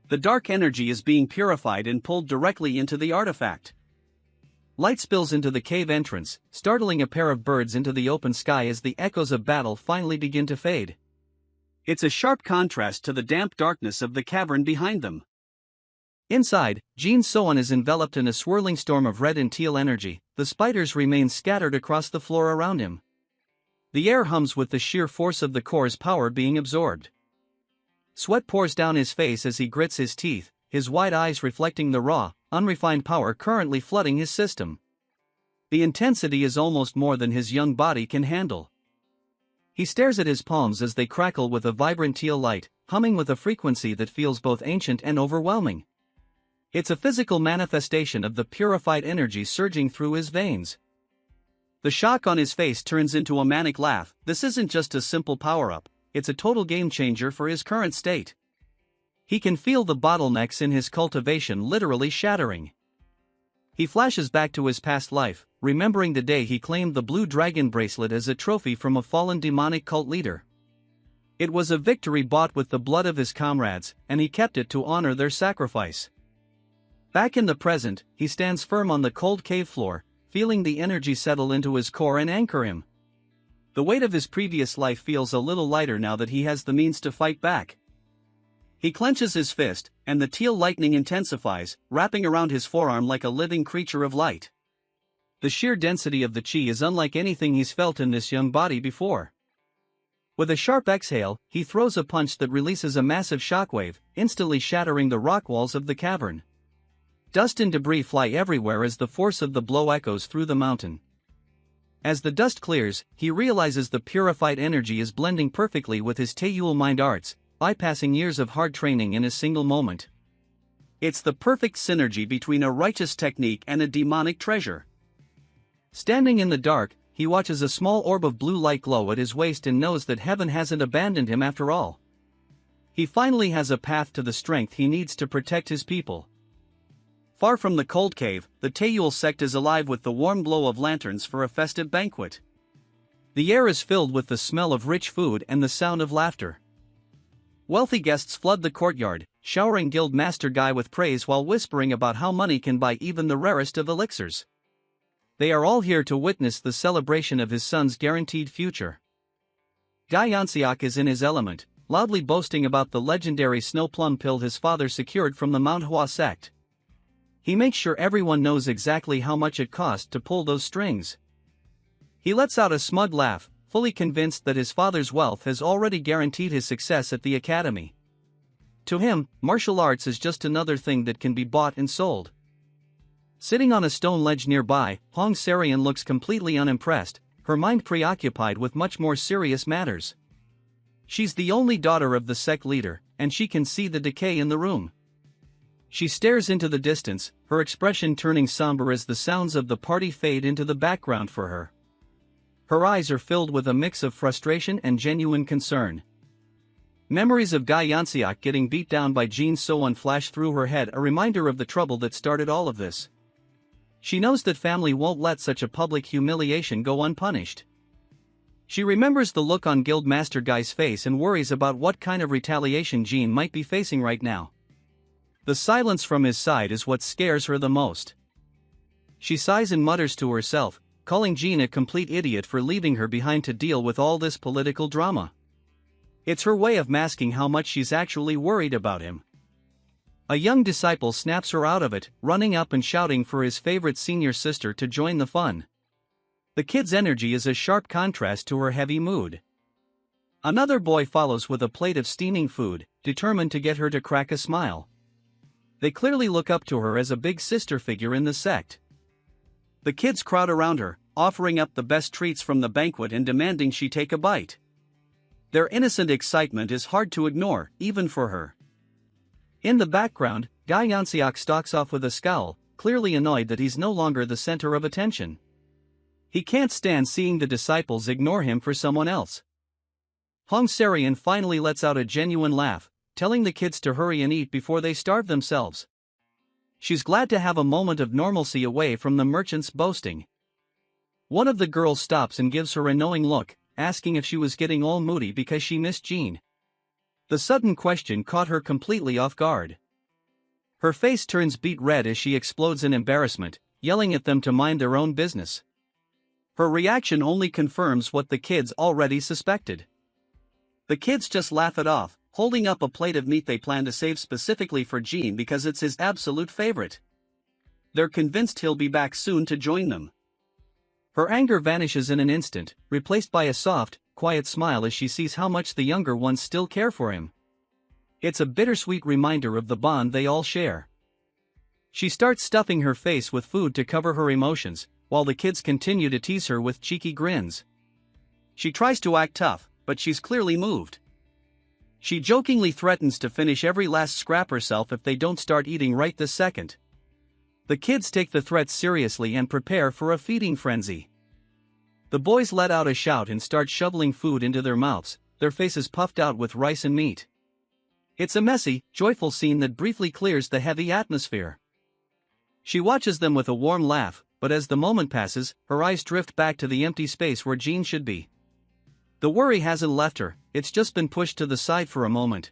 The dark energy is being purified and pulled directly into the artifact. Light spills into the cave entrance, startling a pair of birds into the open sky as the echoes of battle finally begin to fade. It's a sharp contrast to the damp darkness of the cavern behind them. Inside, Jin Soan is enveloped in a swirling storm of red and teal energy. The spiders remain scattered across the floor around him. The air hums with the sheer force of the core's power being absorbed. Sweat pours down his face as he grits his teeth, his wide eyes reflecting the raw, unrefined power currently flooding his system. The intensity is almost more than his young body can handle. He stares at his palms as they crackle with a vibrant teal light, humming with a frequency that feels both ancient and overwhelming. It's a physical manifestation of the purified energy surging through his veins. The shock on his face turns into a manic laugh. This isn't just a simple power-up, it's a total game-changer for his current state. He can feel the bottlenecks in his cultivation literally shattering. He flashes back to his past life, remembering the day he claimed the blue dragon bracelet as a trophy from a fallen demonic cult leader. It was a victory bought with the blood of his comrades, and he kept it to honor their sacrifice. Back in the present, he stands firm on the cold cave floor, feeling the energy settle into his core and anchor him. The weight of his previous life feels a little lighter now that he has the means to fight back. He clenches his fist, and the teal lightning intensifies, wrapping around his forearm like a living creature of light. The sheer density of the chi is unlike anything he's felt in this young body before. With a sharp exhale, he throws a punch that releases a massive shockwave, instantly shattering the rock walls of the cavern. Dust and debris fly everywhere as the force of the blow echoes through the mountain. As the dust clears, he realizes the purified energy is blending perfectly with his Taeyul mind arts, bypassing years of hard training in a single moment. It's the perfect synergy between a righteous technique and a demonic treasure. Standing in the dark, he watches a small orb of blue light glow at his waist and knows that heaven hasn't abandoned him after all. He finally has a path to the strength he needs to protect his people. Far from the cold cave, the Taeyul sect is alive with the warm glow of lanterns for a festive banquet. The air is filled with the smell of rich food and the sound of laughter. Wealthy guests flood the courtyard, showering Guild Master Guy with praise while whispering about how money can buy even the rarest of elixirs. They are all here to witness the celebration of his son's guaranteed future. Guy Yansiak is in his element, loudly boasting about the legendary snow plum pill his father secured from the Manhwa sect. He makes sure everyone knows exactly how much it cost to pull those strings. He lets out a smug laugh, fully convinced that his father's wealth has already guaranteed his success at the academy. To him, martial arts is just another thing that can be bought and sold. Sitting on a stone ledge nearby, Hong Sarian looks completely unimpressed, her mind preoccupied with much more serious matters. She's the only daughter of the sect leader, and she can see the decay in the room. She stares into the distance, her expression turning somber as the sounds of the party fade into the background for her. Her eyes are filled with a mix of frustration and genuine concern. Memories of Guy Yansiak getting beat down by Jin So-won flash through her head, a reminder of the trouble that started all of this. She knows that family won't let such a public humiliation go unpunished. She remembers the look on Guild Master Guy's face and worries about what kind of retaliation Jin might be facing right now. The silence from his side is what scares her the most. She sighs and mutters to herself, calling Jin a complete idiot for leaving her behind to deal with all this political drama. It's her way of masking how much she's actually worried about him. A young disciple snaps her out of it, running up and shouting for his favorite senior sister to join the fun. The kid's energy is a sharp contrast to her heavy mood. Another boy follows with a plate of steaming food, determined to get her to crack a smile. They clearly look up to her as a big sister figure in the sect. The kids crowd around her, offering up the best treats from the banquet and demanding she take a bite. Their innocent excitement is hard to ignore, even for her. In the background, Guy Yansiak stalks off with a scowl, clearly annoyed that he's no longer the center of attention. He can't stand seeing the disciples ignore him for someone else. Hong Sarian finally lets out a genuine laugh, telling the kids to hurry and eat before they starve themselves. She's glad to have a moment of normalcy away from the merchant's boasting. One of the girls stops and gives her a knowing look, asking if she was getting all moody because she missed Jean. The sudden question caught her completely off guard. Her face turns beet red as she explodes in embarrassment, yelling at them to mind their own business. Her reaction only confirms what the kids already suspected. The kids just laugh it off, holding up a plate of meat they plan to save specifically for Jean because it's his absolute favorite. They're convinced he'll be back soon to join them. Her anger vanishes in an instant, replaced by a soft, quiet smile as she sees how much the younger ones still care for him. It's a bittersweet reminder of the bond they all share. She starts stuffing her face with food to cover her emotions, while the kids continue to tease her with cheeky grins. She tries to act tough, but she's clearly moved. She jokingly threatens to finish every last scrap herself if they don't start eating right this second. The kids take the threats seriously and prepare for a feeding frenzy. The boys let out a shout and start shoveling food into their mouths, their faces puffed out with rice and meat. It's a messy, joyful scene that briefly clears the heavy atmosphere. She watches them with a warm laugh, but as the moment passes, her eyes drift back to the empty space where Jean should be. The worry hasn't left her, it's just been pushed to the side for a moment.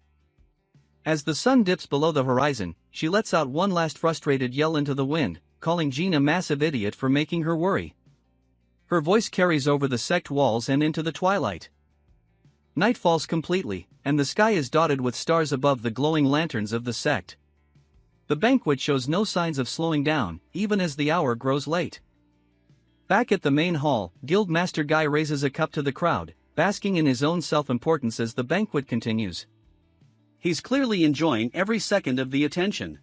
As the sun dips below the horizon, she lets out one last frustrated yell into the wind, calling Jean a massive idiot for making her worry. Her voice carries over the sect walls and into the twilight. Night falls completely, and the sky is dotted with stars above the glowing lanterns of the sect. The banquet shows no signs of slowing down, even as the hour grows late. Back at the main hall, Guildmaster Guy raises a cup to the crowd, basking in his own self-importance as the banquet continues. He's clearly enjoying every second of the attention.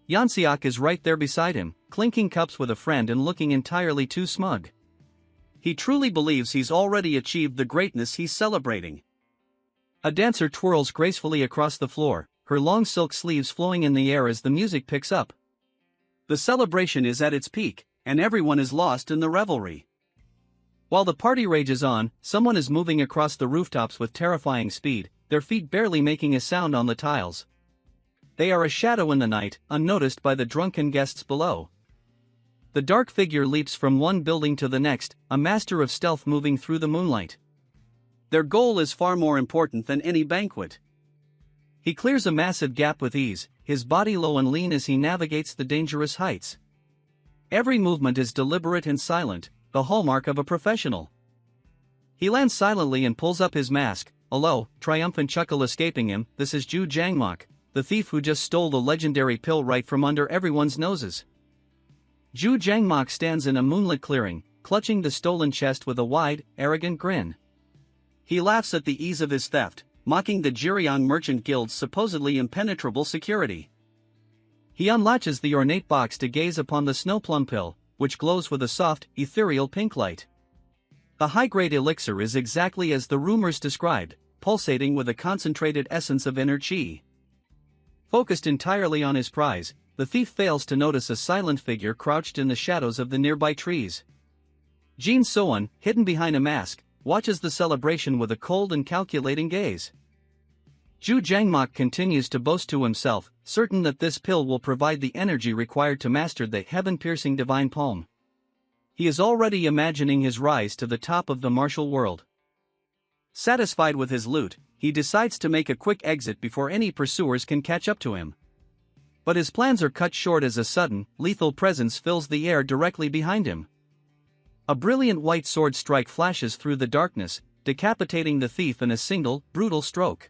Yansiak is right there beside him, clinking cups with a friend and looking entirely too smug. He truly believes he's already achieved the greatness he's celebrating. A dancer twirls gracefully across the floor, her long silk sleeves flowing in the air as the music picks up. The celebration is at its peak, and everyone is lost in the revelry. While the party rages on, someone is moving across the rooftops with terrifying speed, their feet barely making a sound on the tiles. They are a shadow in the night, unnoticed by the drunken guests below. The dark figure leaps from one building to the next, a master of stealth moving through the moonlight. Their goal is far more important than any banquet. He clears a massive gap with ease, his body low and lean as he navigates the dangerous heights. Every movement is deliberate and silent, the hallmark of a professional. He lands silently and pulls up his mask, a low, triumphant chuckle escaping him. This is Ju Jangmok, the thief who just stole the legendary pill right from under everyone's noses. Ju Jangmok stands in a moonlit clearing, clutching the stolen chest with a wide, arrogant grin. He laughs at the ease of his theft, mocking the Jiryang Merchant Guild's supposedly impenetrable security. He unlatches the ornate box to gaze upon the snowplum pill, which glows with a soft, ethereal pink light. The high-grade elixir is exactly as the rumors described, pulsating with a concentrated essence of inner chi. Focused entirely on his prize, the thief fails to notice a silent figure crouched in the shadows of the nearby trees. Jin Soan, hidden behind a mask, watches the celebration with a cold and calculating gaze. Ju Jangmok continues to boast to himself, certain that this pill will provide the energy required to master the heaven-piercing divine palm. He is already imagining his rise to the top of the martial world. Satisfied with his loot, he decides to make a quick exit before any pursuers can catch up to him. But his plans are cut short as a sudden, lethal presence fills the air directly behind him. A brilliant white sword strike flashes through the darkness, decapitating the thief in a single, brutal stroke.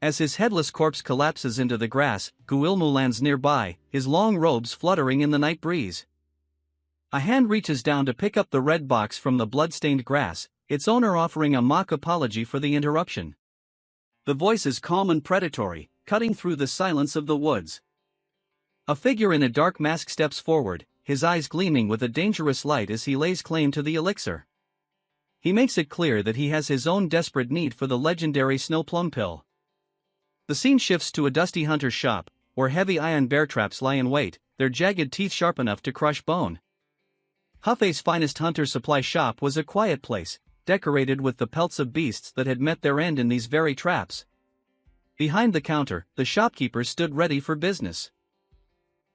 As his headless corpse collapses into the grass, Guilmu lands nearby, his long robes fluttering in the night breeze. A hand reaches down to pick up the red box from the blood-stained grass, its owner offering a mock apology for the interruption. The voice is calm and predatory, cutting through the silence of the woods. A figure in a dark mask steps forward, his eyes gleaming with a dangerous light as he lays claim to the elixir. He makes it clear that he has his own desperate need for the legendary snow plum pill. The scene shifts to a dusty hunter's shop, where heavy iron bear traps lie in wait, their jagged teeth sharp enough to crush bone. Hefei's finest hunter supply shop was a quiet place, decorated with the pelts of beasts that had met their end in these very traps. Behind the counter, the shopkeeper stood ready for business.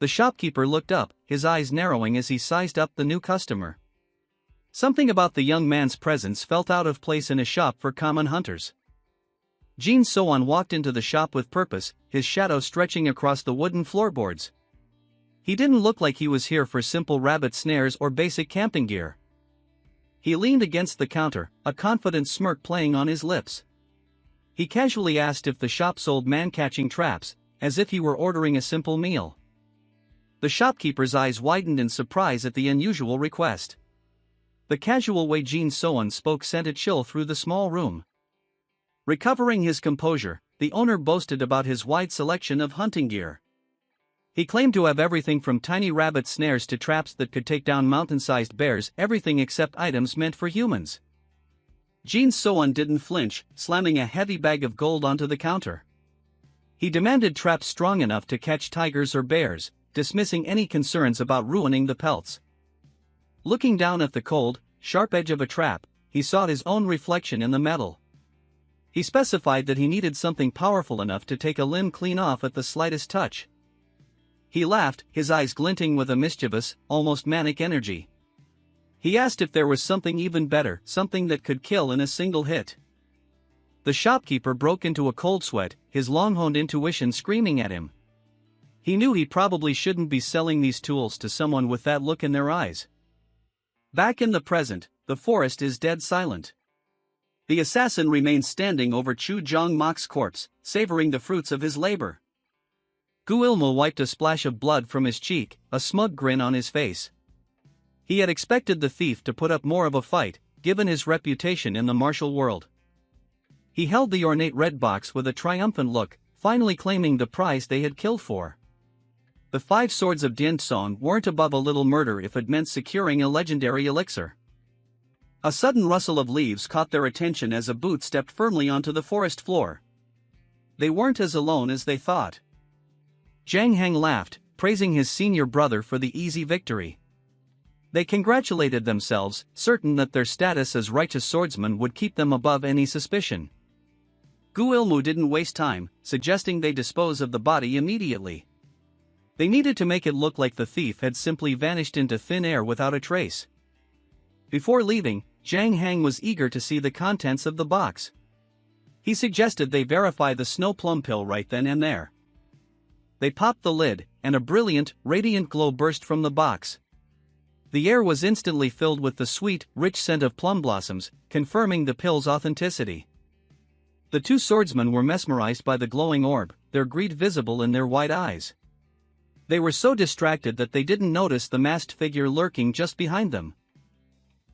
The shopkeeper looked up, his eyes narrowing as he sized up the new customer. Something about the young man's presence felt out of place in a shop for common hunters. Jin Soan walked into the shop with purpose, his shadow stretching across the wooden floorboards. He didn't look like he was here for simple rabbit snares or basic camping gear. He leaned against the counter, a confident smirk playing on his lips. He casually asked if the shop sold man-catching traps, as if he were ordering a simple meal. The shopkeeper's eyes widened in surprise at the unusual request. The casual way Jin Soan spoke sent a chill through the small room. Recovering his composure, the owner boasted about his wide selection of hunting gear. He claimed to have everything from tiny rabbit snares to traps that could take down mountain-sized bears, everything except items meant for humans. Jin Soan didn't flinch, slamming a heavy bag of gold onto the counter. He demanded traps strong enough to catch tigers or bears, dismissing any concerns about ruining the pelts. Looking down at the cold, sharp edge of a trap, he saw his own reflection in the metal. He specified that he needed something powerful enough to take a limb clean off at the slightest touch. He laughed, his eyes glinting with a mischievous, almost manic energy. He asked if there was something even better, something that could kill in a single hit. The shopkeeper broke into a cold sweat, his long-honed intuition screaming at him. He knew he probably shouldn't be selling these tools to someone with that look in their eyes. Back in the present, the forest is dead silent. The assassin remains standing over Chu Jong-mok's corpse, savoring the fruits of his labor. Guilmo wiped a splash of blood from his cheek, a smug grin on his face. He had expected the thief to put up more of a fight, given his reputation in the martial world. He held the ornate red box with a triumphant look, finally claiming the prize they had killed for. The 5 swords of Din Song weren't above a little murder if it meant securing a legendary elixir. A sudden rustle of leaves caught their attention as a boot stepped firmly onto the forest floor. They weren't as alone as they thought. Zhang Heng laughed, praising his senior brother for the easy victory. They congratulated themselves, certain that their status as righteous swordsmen would keep them above any suspicion. Guilmo didn't waste time, suggesting they dispose of the body immediately. They needed to make it look like the thief had simply vanished into thin air without a trace. Before leaving, Zhang Heng was eager to see the contents of the box. He suggested they verify the snow plum pill right then and there. They popped the lid, and a brilliant, radiant glow burst from the box. The air was instantly filled with the sweet, rich scent of plum blossoms, confirming the pill's authenticity. The 2 swordsmen were mesmerized by the glowing orb, their greed visible in their wide eyes. They were so distracted that they didn't notice the masked figure lurking just behind them.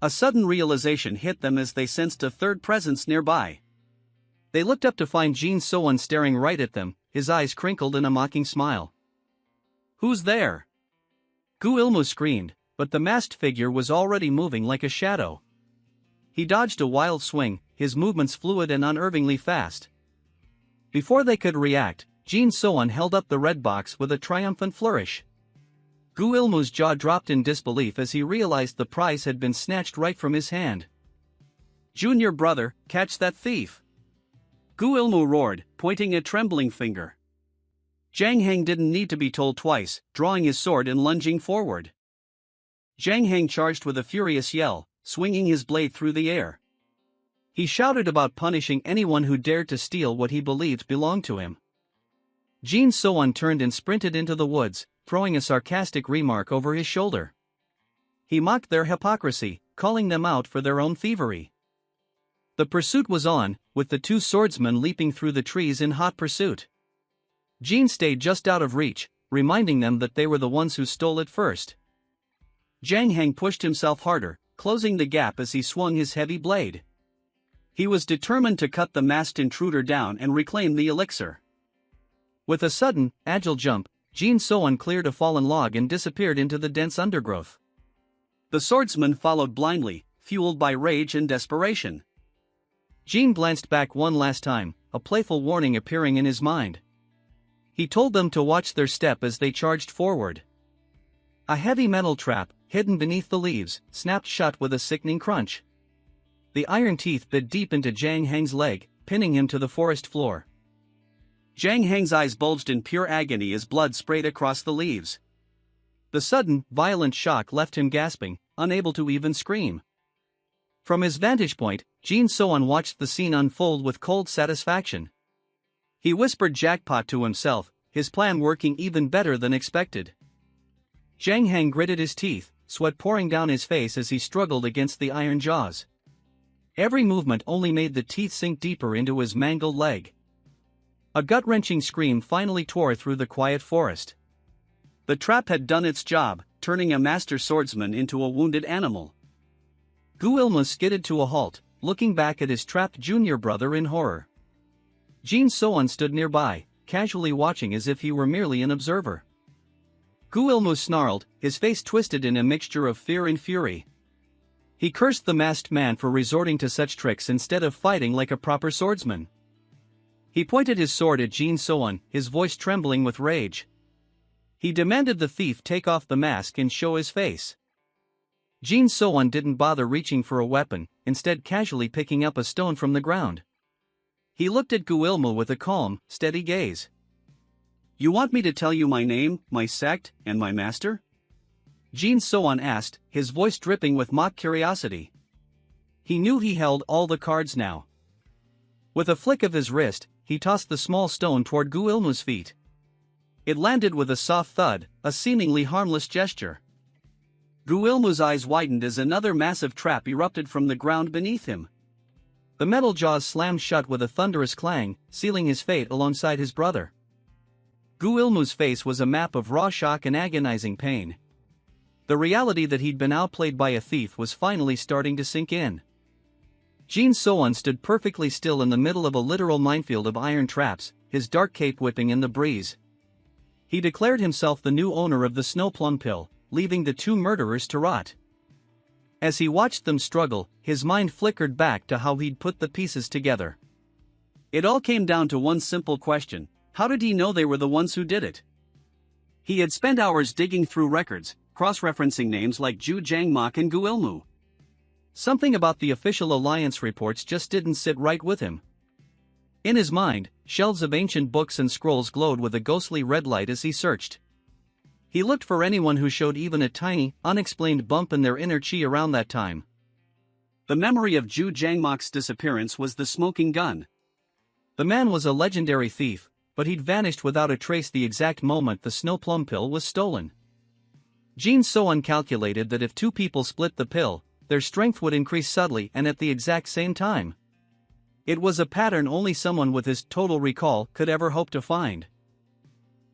A sudden realization hit them as they sensed a third presence nearby. They looked up to find Jin Soan staring right at them, his eyes crinkled in a mocking smile. "Who's there?" Guilmo screamed, but the masked figure was already moving like a shadow. He dodged a wild swing, his movements fluid and unervingly fast. Before they could react, Jin Soan held up the red box with a triumphant flourish. Guilmo's jaw dropped in disbelief as he realized the prize had been snatched right from his hand. "Junior brother, catch that thief!" Guilmo roared, pointing a trembling finger. Zhang Heng didn't need to be told twice, drawing his sword and lunging forward. Zhang Heng charged with a furious yell, swinging his blade through the air. He shouted about punishing anyone who dared to steal what he believed belonged to him. Jin Soan turned and sprinted into the woods, throwing a sarcastic remark over his shoulder. He mocked their hypocrisy, calling them out for their own thievery. The pursuit was on, with the 2 swordsmen leaping through the trees in hot pursuit. Jin stayed just out of reach, reminding them that they were the ones who stole it first. Zhang Heng pushed himself harder, closing the gap as he swung his heavy blade. He was determined to cut the masked intruder down and reclaim the elixir. With a sudden, agile jump, Jin Soan cleared a fallen log and disappeared into the dense undergrowth. The swordsman followed blindly, fueled by rage and desperation. Jin glanced back one last time, a playful warning appearing in his mind. He told them to watch their step as they charged forward. A heavy metal trap, hidden beneath the leaves, snapped shut with a sickening crunch. The iron teeth bit deep into Zhang Heng's leg, pinning him to the forest floor. Zhang Heng's eyes bulged in pure agony as blood sprayed across the leaves. The sudden, violent shock left him gasping, unable to even scream. From his vantage point, Jin Soan watched the scene unfold with cold satisfaction. He whispered jackpot to himself, his plan working even better than expected. Zhang Heng gritted his teeth, sweat pouring down his face as he struggled against the iron jaws. Every movement only made the teeth sink deeper into his mangled leg. A gut-wrenching scream finally tore through the quiet forest. The trap had done its job, turning a master swordsman into a wounded animal. Guillermo skidded to a halt, looking back at his trapped junior brother in horror. Jin Soan stood nearby, casually watching as if he were merely an observer. Guillermo snarled, his face twisted in a mixture of fear and fury. He cursed the masked man for resorting to such tricks instead of fighting like a proper swordsman. He pointed his sword at Jin Soan, his voice trembling with rage. He demanded the thief take off the mask and show his face. Jin Soan didn't bother reaching for a weapon, instead casually picking up a stone from the ground. He looked at Guillermo with a calm, steady gaze. "You want me to tell you my name, my sect, and my master?" Jin Soan asked, his voice dripping with mock curiosity. He knew he held all the cards now. With a flick of his wrist, he tossed the small stone toward Guillermo's feet. It landed with a soft thud, a seemingly harmless gesture. Guillermo's eyes widened as another massive trap erupted from the ground beneath him. The metal jaws slammed shut with a thunderous clang, sealing his fate alongside his brother. Guillermo's face was a map of raw shock and agonizing pain. The reality that he'd been outplayed by a thief was finally starting to sink in. Jin Soan stood perfectly still in the middle of a literal minefield of iron traps, his dark cape whipping in the breeze. He declared himself the new owner of the snow plum pill, leaving the two murderers to rot. As he watched them struggle, his mind flickered back to how he'd put the pieces together. It all came down to one simple question: how did he know they were the ones who did it? He had spent hours digging through records, cross-referencing names like Zhu Jiangmak and Guillermo. Something about the official alliance reports just didn't sit right with him. In his mind, shelves of ancient books and scrolls glowed with a ghostly red light as he searched. He looked for anyone who showed even a tiny, unexplained bump in their inner chi around that time. The memory of Zhu Jiangmak's disappearance was the smoking gun. The man was a legendary thief, but he'd vanished without a trace the exact moment the snow plum pill was stolen. Jin Soan calculated that if two people split the pill, their strength would increase subtly and at the exact same time. It was a pattern only someone with his total recall could ever hope to find.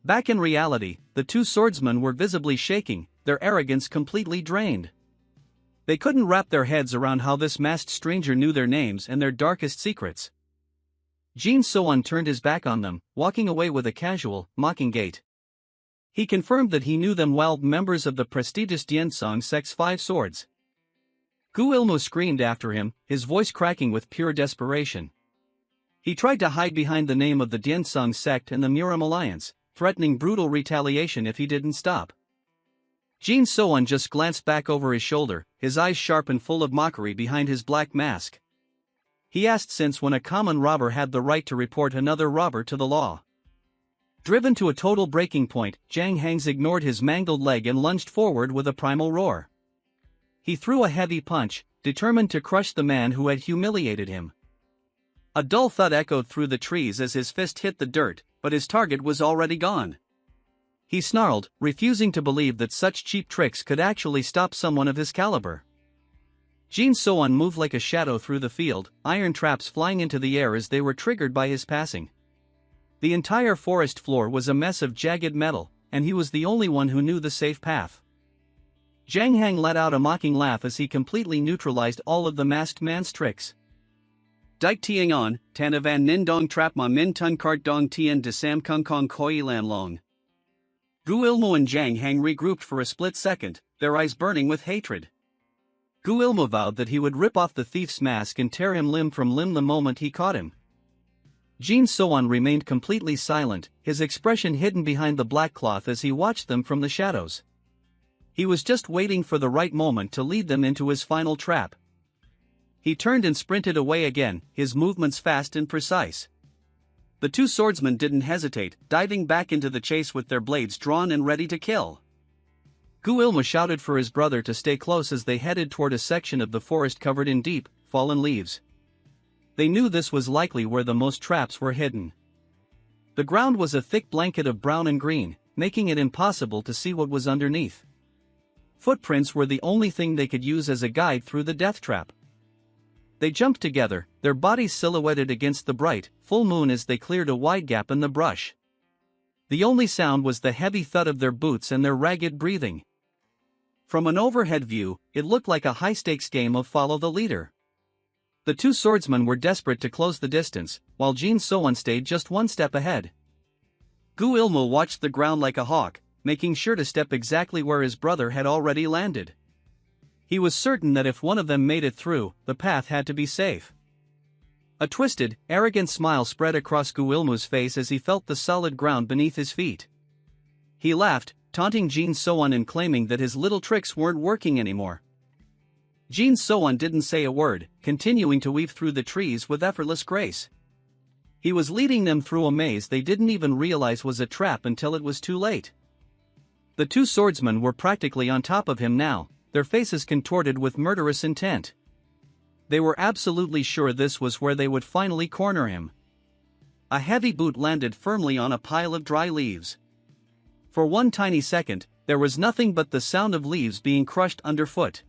Back in reality, the two swordsmen were visibly shaking, their arrogance completely drained. They couldn't wrap their heads around how this masked stranger knew their names and their darkest secrets. Jin Soan turned his back on them, walking away with a casual, mocking gait. He confirmed that he knew them well, members of the prestigious Diansong sect's 5 swords. Guillermo screamed after him, his voice cracking with pure desperation. He tried to hide behind the name of the Diansong sect and the Muram alliance, threatening brutal retaliation if he didn't stop. Jin Soan just glanced back over his shoulder, his eyes sharp and full of mockery behind his black mask. He asked since when a common robber had the right to report another robber to the law. Driven to a total breaking point, Zhang Hangs ignored his mangled leg and lunged forward with a primal roar. He threw a heavy punch, determined to crush the man who had humiliated him. A dull thud echoed through the trees as his fist hit the dirt, but his target was already gone. He snarled, refusing to believe that such cheap tricks could actually stop someone of his caliber. Jin Soan moved like a shadow through the field, iron traps flying into the air as they were triggered by his passing. The entire forest floor was a mess of jagged metal, and he was the only one who knew the safe path. Zhang Hang let out a mocking laugh as he completely neutralized all of the masked man's tricks. Dike Tiang On, Tanavan Nin Dong Trap Ma Min Tun Kart Dong Tian De Sam Kung Kong Koi Lan Long. Guillermo and Zhang Hang regrouped for a split second, their eyes burning with hatred. Guillermo vowed that he would rip off the thief's mask and tear him limb from limb the moment he caught him. Jin Soan remained completely silent, his expression hidden behind the black cloth as he watched them from the shadows. He was just waiting for the right moment to lead them into his final trap. He turned and sprinted away again, his movements fast and precise. The two swordsmen didn't hesitate, diving back into the chase with their blades drawn and ready to kill. Guillermo shouted for his brother to stay close as they headed toward a section of the forest covered in deep, fallen leaves. They knew this was likely where the most traps were hidden. The ground was a thick blanket of brown and green, making it impossible to see what was underneath. Footprints were the only thing they could use as a guide through the death trap. They jumped together, their bodies silhouetted against the bright, full moon as they cleared a wide gap in the brush. The only sound was the heavy thud of their boots and their ragged breathing. From an overhead view, it looked like a high-stakes game of follow the leader. The two swordsmen were desperate to close the distance, while Jin So-won stayed just one step ahead. Gu Ilmo watched the ground like a hawk, making sure to step exactly where his brother had already landed. He was certain that if one of them made it through, the path had to be safe. A twisted, arrogant smile spread across Gu Ilmo's face as he felt the solid ground beneath his feet. He laughed, taunting Jin So-won and claiming that his little tricks weren't working anymore. Jin So-won didn't say a word, continuing to weave through the trees with effortless grace. He was leading them through a maze they didn't even realize was a trap until it was too late. The two swordsmen were practically on top of him now, their faces contorted with murderous intent. They were absolutely sure this was where they would finally corner him. A heavy boot landed firmly on a pile of dry leaves. For one tiny second, there was nothing but the sound of leaves being crushed underfoot.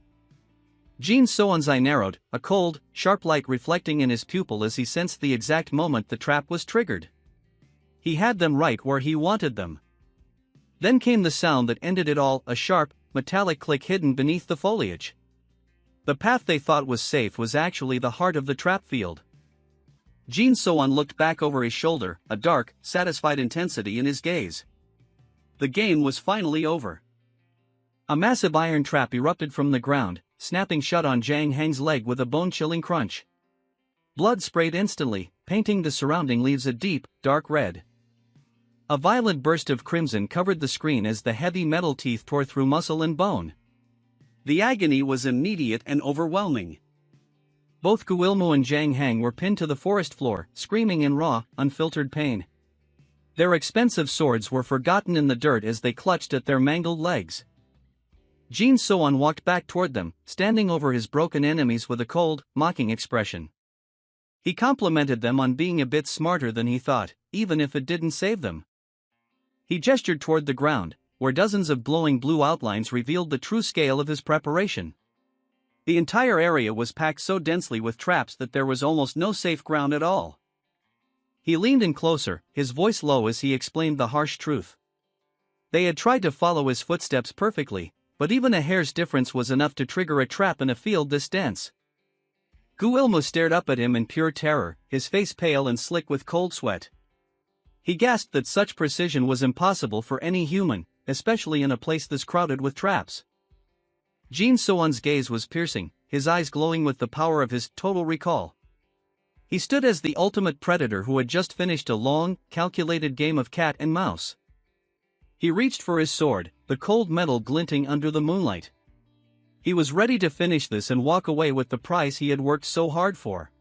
Jin So-won's eye narrowed, a cold, sharp light reflecting in his pupil as he sensed the exact moment the trap was triggered. He had them right where he wanted them. Then came the sound that ended it all, a sharp, metallic click hidden beneath the foliage. The path they thought was safe was actually the heart of the trap field. Jin So-won looked back over his shoulder, a dark, satisfied intensity in his gaze. The game was finally over. A massive iron trap erupted from the ground, snapping shut on Jang Hang's leg with a bone-chilling crunch. Blood sprayed instantly, painting the surrounding leaves a deep, dark red. A violent burst of crimson covered the screen as the heavy metal teeth tore through muscle and bone. The agony was immediate and overwhelming. Both Gu Ilmo and Jang Hang were pinned to the forest floor, screaming in raw, unfiltered pain. Their expensive swords were forgotten in the dirt as they clutched at their mangled legs. Jin So-won walked back toward them, standing over his broken enemies with a cold, mocking expression. He complimented them on being a bit smarter than he thought, even if it didn't save them. He gestured toward the ground, where dozens of glowing blue outlines revealed the true scale of his preparation. The entire area was packed so densely with traps that there was almost no safe ground at all. He leaned in closer, his voice low as he explained the harsh truth. They had tried to follow his footsteps perfectly, but even a hair's difference was enough to trigger a trap in a field this dense. Gu Ilmo stared up at him in pure terror, his face pale and slick with cold sweat. He gasped that such precision was impossible for any human, especially in a place this crowded with traps. Jin So-won's gaze was piercing, his eyes glowing with the power of his total recall. He stood as the ultimate predator who had just finished a long, calculated game of cat and mouse. He reached for his sword, the cold metal glinting under the moonlight. He was ready to finish this and walk away with the prize he had worked so hard for.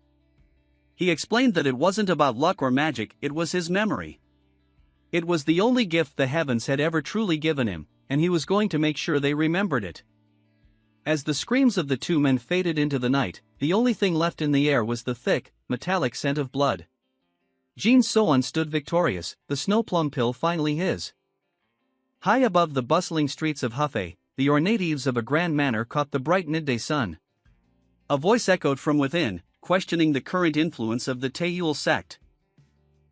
He explained that it wasn't about luck or magic, it was his memory. It was the only gift the heavens had ever truly given him, and he was going to make sure they remembered it. As the screams of the two men faded into the night, the only thing left in the air was the thick, metallic scent of blood. Jin So-won stood victorious, the snow plum pill finally his. High above the bustling streets of Hefei, the ornate eaves of a grand manor caught the bright midday sun. A voice echoed from within, questioning the current influence of the Taeyul sect.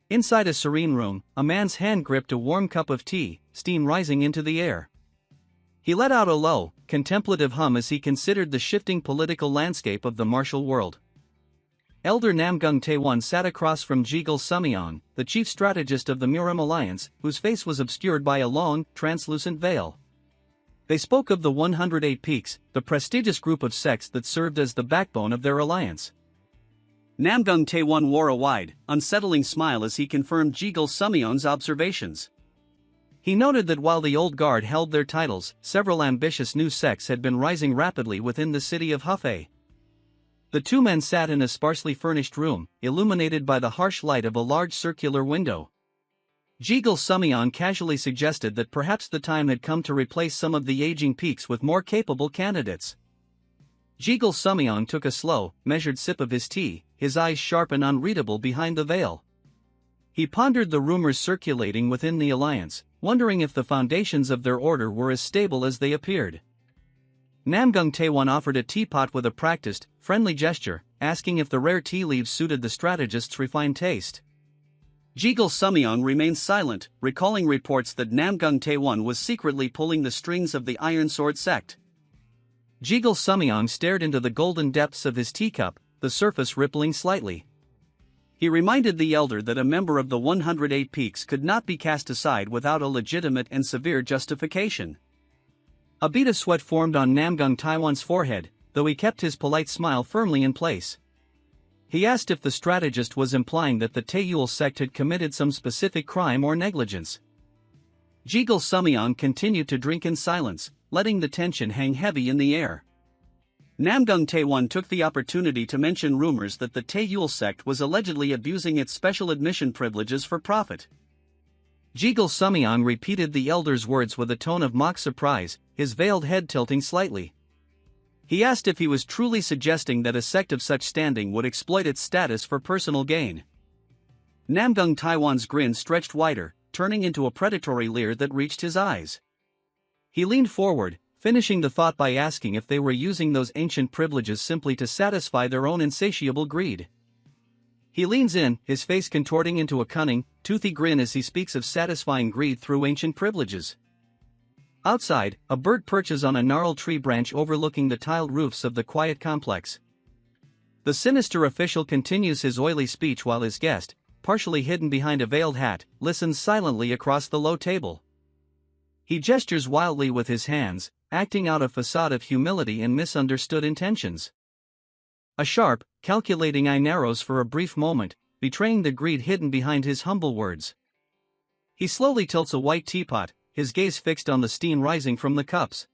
Inside a serene room, a man's hand gripped a warm cup of tea, steam rising into the air. He let out a low, contemplative hum as he considered the shifting political landscape of the martial world. Elder Namgung Taewon sat across from Jigul Sumyeong, the chief strategist of the Murim Alliance, whose face was obscured by a long, translucent veil. They spoke of the 108 Peaks, the prestigious group of sects that served as the backbone of their alliance. Namgung Taewon wore a wide, unsettling smile as he confirmed Jigul Sumyeong's observations. He noted that while the old guard held their titles, several ambitious new sects had been rising rapidly within the city of Hefei. The two men sat in a sparsely furnished room, illuminated by the harsh light of a large circular window. Jigul Sumyeong casually suggested that perhaps the time had come to replace some of the aging peaks with more capable candidates. Jigul Sumyeong took a slow, measured sip of his tea, his eyes sharp and unreadable behind the veil. He pondered the rumors circulating within the alliance, wondering if the foundations of their order were as stable as they appeared. Namgung Taewon offered a teapot with a practiced, friendly gesture, asking if the rare tea leaves suited the strategist's refined taste. Jigul Sumyeong remained silent, recalling reports that Namgung Taewon was secretly pulling the strings of the Iron Sword sect. Jiggle Sumyong stared into the golden depths of his teacup, the surface rippling slightly. He reminded the elder that a member of the 108 Peaks could not be cast aside without a legitimate and severe justification. A bead of sweat formed on Namgung Taiwan's forehead, though he kept his polite smile firmly in place. He asked if the strategist was implying that the Taeyul sect had committed some specific crime or negligence. Jiggle Sumyong continued to drink in silence, letting the tension hang heavy in the air. Namgung Taiwan took the opportunity to mention rumors that the Taeyul sect was allegedly abusing its special admission privileges for profit. Jiggle Sumyong repeated the elder's words with a tone of mock surprise, his veiled head tilting slightly. He asked if he was truly suggesting that a sect of such standing would exploit its status for personal gain. Namgung Taiwan's grin stretched wider, turning into a predatory leer that reached his eyes. He leaned forward, finishing the thought by asking if they were using those ancient privileges simply to satisfy their own insatiable greed. He leans in, his face contorting into a cunning, toothy grin as he speaks of satisfying greed through ancient privileges. Outside, a bird perches on a gnarled tree branch overlooking the tiled roofs of the quiet complex. The sinister official continues his oily speech while his guest, partially hidden behind a veiled hat, listens silently across the low table. He gestures wildly with his hands, acting out a facade of humility and misunderstood intentions. A sharp, calculating eye narrows for a brief moment, betraying the greed hidden behind his humble words. He slowly tilts a white teapot, his gaze fixed on the steam rising from the cups.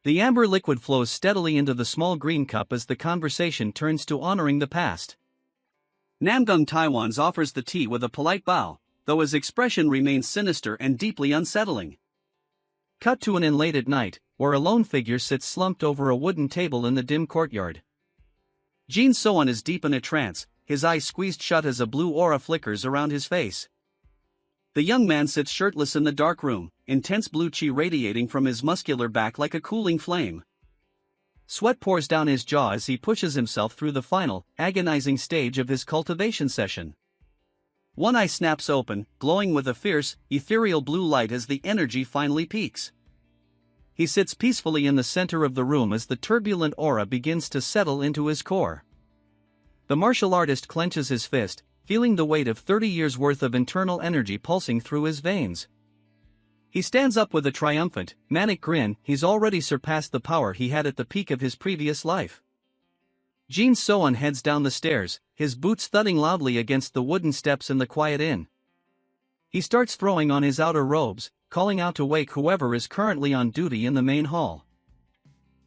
The amber liquid flows steadily into the small green cup as the conversation turns to honoring the past. Namgung Taiwan's offers the tea with a polite bow, though his expression remains sinister and deeply unsettling. Cut to an inn late at night, where a lone figure sits slumped over a wooden table in the dim courtyard. Jin Soan is deep in a trance, his eyes squeezed shut as a blue aura flickers around his face. The young man sits shirtless in the dark room, intense blue chi radiating from his muscular back like a cooling flame. Sweat pours down his jaw as he pushes himself through the final, agonizing stage of his cultivation session. One eye snaps open, glowing with a fierce, ethereal blue light as the energy finally peaks. He sits peacefully in the center of the room as the turbulent aura begins to settle into his core. The martial artist clenches his fist, feeling the weight of 30 years' worth of internal energy pulsing through his veins. He stands up with a triumphant, manic grin. He's already surpassed the power he had at the peak of his previous life. Jin Soan heads down the stairs, his boots thudding loudly against the wooden steps in the quiet inn. He starts throwing on his outer robes, calling out to wake whoever is currently on duty in the main hall.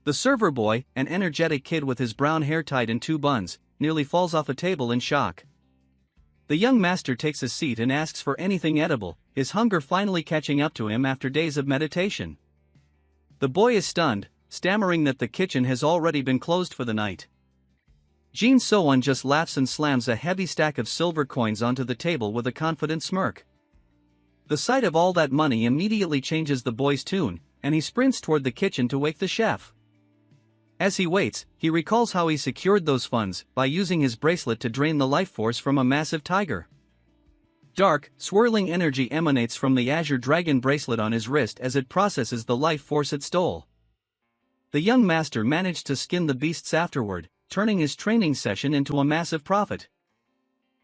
The server boy, an energetic kid with his brown hair tied in two buns, nearly falls off a table in shock. The young master takes a seat and asks for anything edible, his hunger finally catching up to him after days of meditation. The boy is stunned, stammering that the kitchen has already been closed for the night. Jin Soan just laughs and slams a heavy stack of silver coins onto the table with a confident smirk. The sight of all that money immediately changes the boy's tune, and he sprints toward the kitchen to wake the chef. As he waits, he recalls how he secured those funds by using his bracelet to drain the life force from a massive tiger. Dark, swirling energy emanates from the azure dragon bracelet on his wrist as it processes the life force it stole. The young master managed to skin the beasts afterward, turning his training session into a massive profit.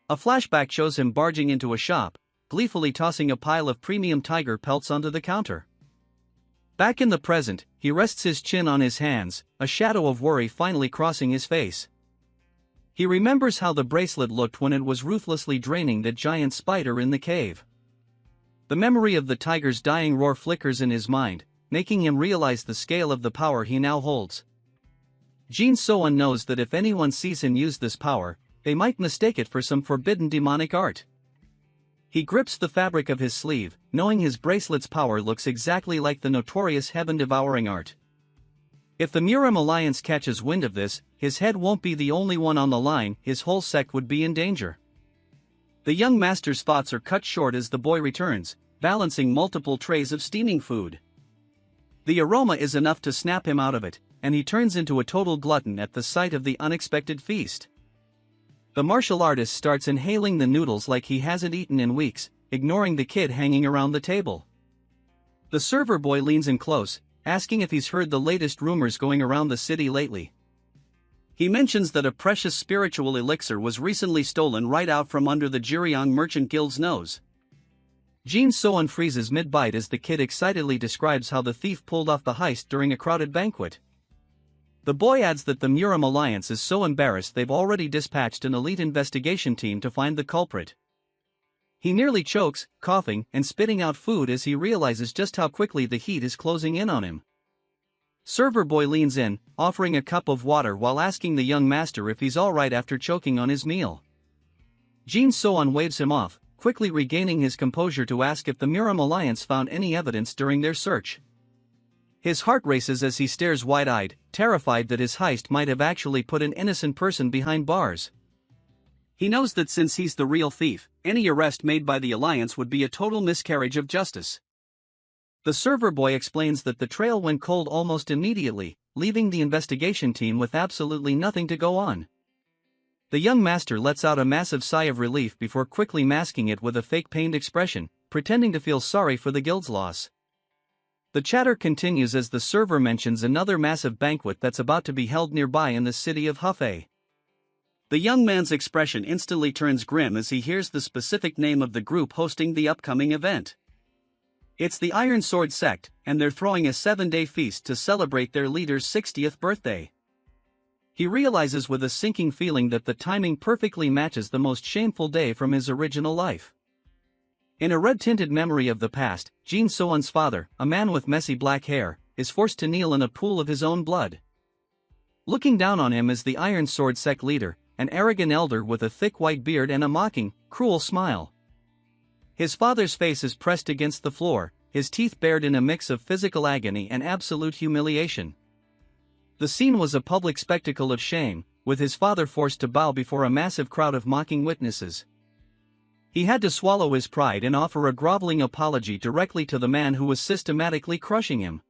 A flashback shows him barging into a shop, gleefully tossing a pile of premium tiger pelts onto the counter. Back in the present, he rests his chin on his hands, a shadow of worry finally crossing his face. He remembers how the bracelet looked when it was ruthlessly draining that giant spider in the cave. The memory of the tiger's dying roar flickers in his mind, making him realize the scale of the power he now holds. Jin Soan knows that if anyone sees him use this power, they might mistake it for some forbidden demonic art. He grips the fabric of his sleeve, knowing his bracelet's power looks exactly like the notorious heaven-devouring art. If the Muram Alliance catches wind of this, his head won't be the only one on the line, his whole sect would be in danger. The young master's thoughts are cut short as the boy returns, balancing multiple trays of steaming food. The aroma is enough to snap him out of it, and he turns into a total glutton at the sight of the unexpected feast. The martial artist starts inhaling the noodles like he hasn't eaten in weeks, ignoring the kid hanging around the table. The server boy leans in close, asking if he's heard the latest rumors going around the city lately. He mentions that a precious spiritual elixir was recently stolen right out from under the Jiryong Merchant Guild's nose. Jin So-eun freezes mid-bite as the kid excitedly describes how the thief pulled off the heist during a crowded banquet. The boy adds that the Muram Alliance is so embarrassed they've already dispatched an elite investigation team to find the culprit. He nearly chokes, coughing and spitting out food as he realizes just how quickly the heat is closing in on him. Server boy leans in, offering a cup of water while asking the young master if he's alright after choking on his meal. Jin So-eun waves him off, quickly regaining his composure to ask if the Muram Alliance found any evidence during their search. His heart races as he stares wide-eyed, terrified that his heist might have actually put an innocent person behind bars. He knows that since he's the real thief, any arrest made by the Alliance would be a total miscarriage of justice. The server boy explains that the trail went cold almost immediately, leaving the investigation team with absolutely nothing to go on. The young master lets out a massive sigh of relief before quickly masking it with a fake pained expression, pretending to feel sorry for the guild's loss. The chatter continues as the server mentions another massive banquet that's about to be held nearby in the city of Hefei. The young man's expression instantly turns grim as he hears the specific name of the group hosting the upcoming event. It's the Iron Sword Sect, and they're throwing a 7-day feast to celebrate their leader's 60th birthday. He realizes with a sinking feeling that the timing perfectly matches the most shameful day from his original life. In a red-tinted memory of the past, Jin So-eun's father, a man with messy black hair, is forced to kneel in a pool of his own blood. Looking down on him is the Iron Sword Sect leader, an arrogant elder with a thick white beard and a mocking, cruel smile. His father's face is pressed against the floor, his teeth bared in a mix of physical agony and absolute humiliation. The scene was a public spectacle of shame, with his father forced to bow before a massive crowd of mocking witnesses. He had to swallow his pride and offer a groveling apology directly to the man who was systematically crushing him.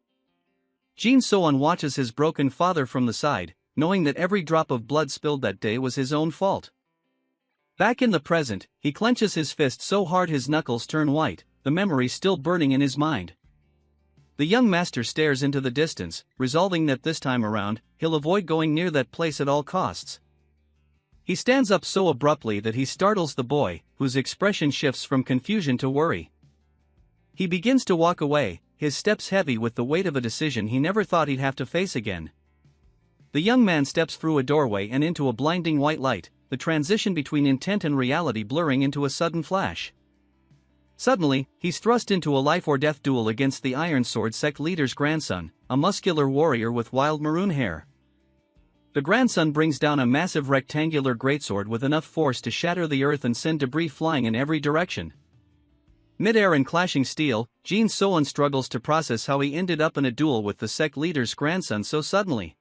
Jin So-eun watches his broken father from the side, knowing that every drop of blood spilled that day was his own fault. Back in the present, he clenches his fist so hard his knuckles turn white, the memory still burning in his mind. The young master stares into the distance, resolving that this time around, he'll avoid going near that place at all costs. He stands up so abruptly that he startles the boy, whose expression shifts from confusion to worry. He begins to walk away, his steps heavy with the weight of a decision he never thought he'd have to face again. The young man steps through a doorway and into a blinding white light, the transition between intent and reality blurring into a sudden flash. Suddenly, he's thrust into a life-or-death duel against the Iron Sword Sect leader's grandson, a muscular warrior with wild maroon hair. The grandson brings down a massive rectangular greatsword with enough force to shatter the earth and send debris flying in every direction. Mid-air and clashing steel, Jin So-eun struggles to process how he ended up in a duel with the sect leader's grandson so suddenly.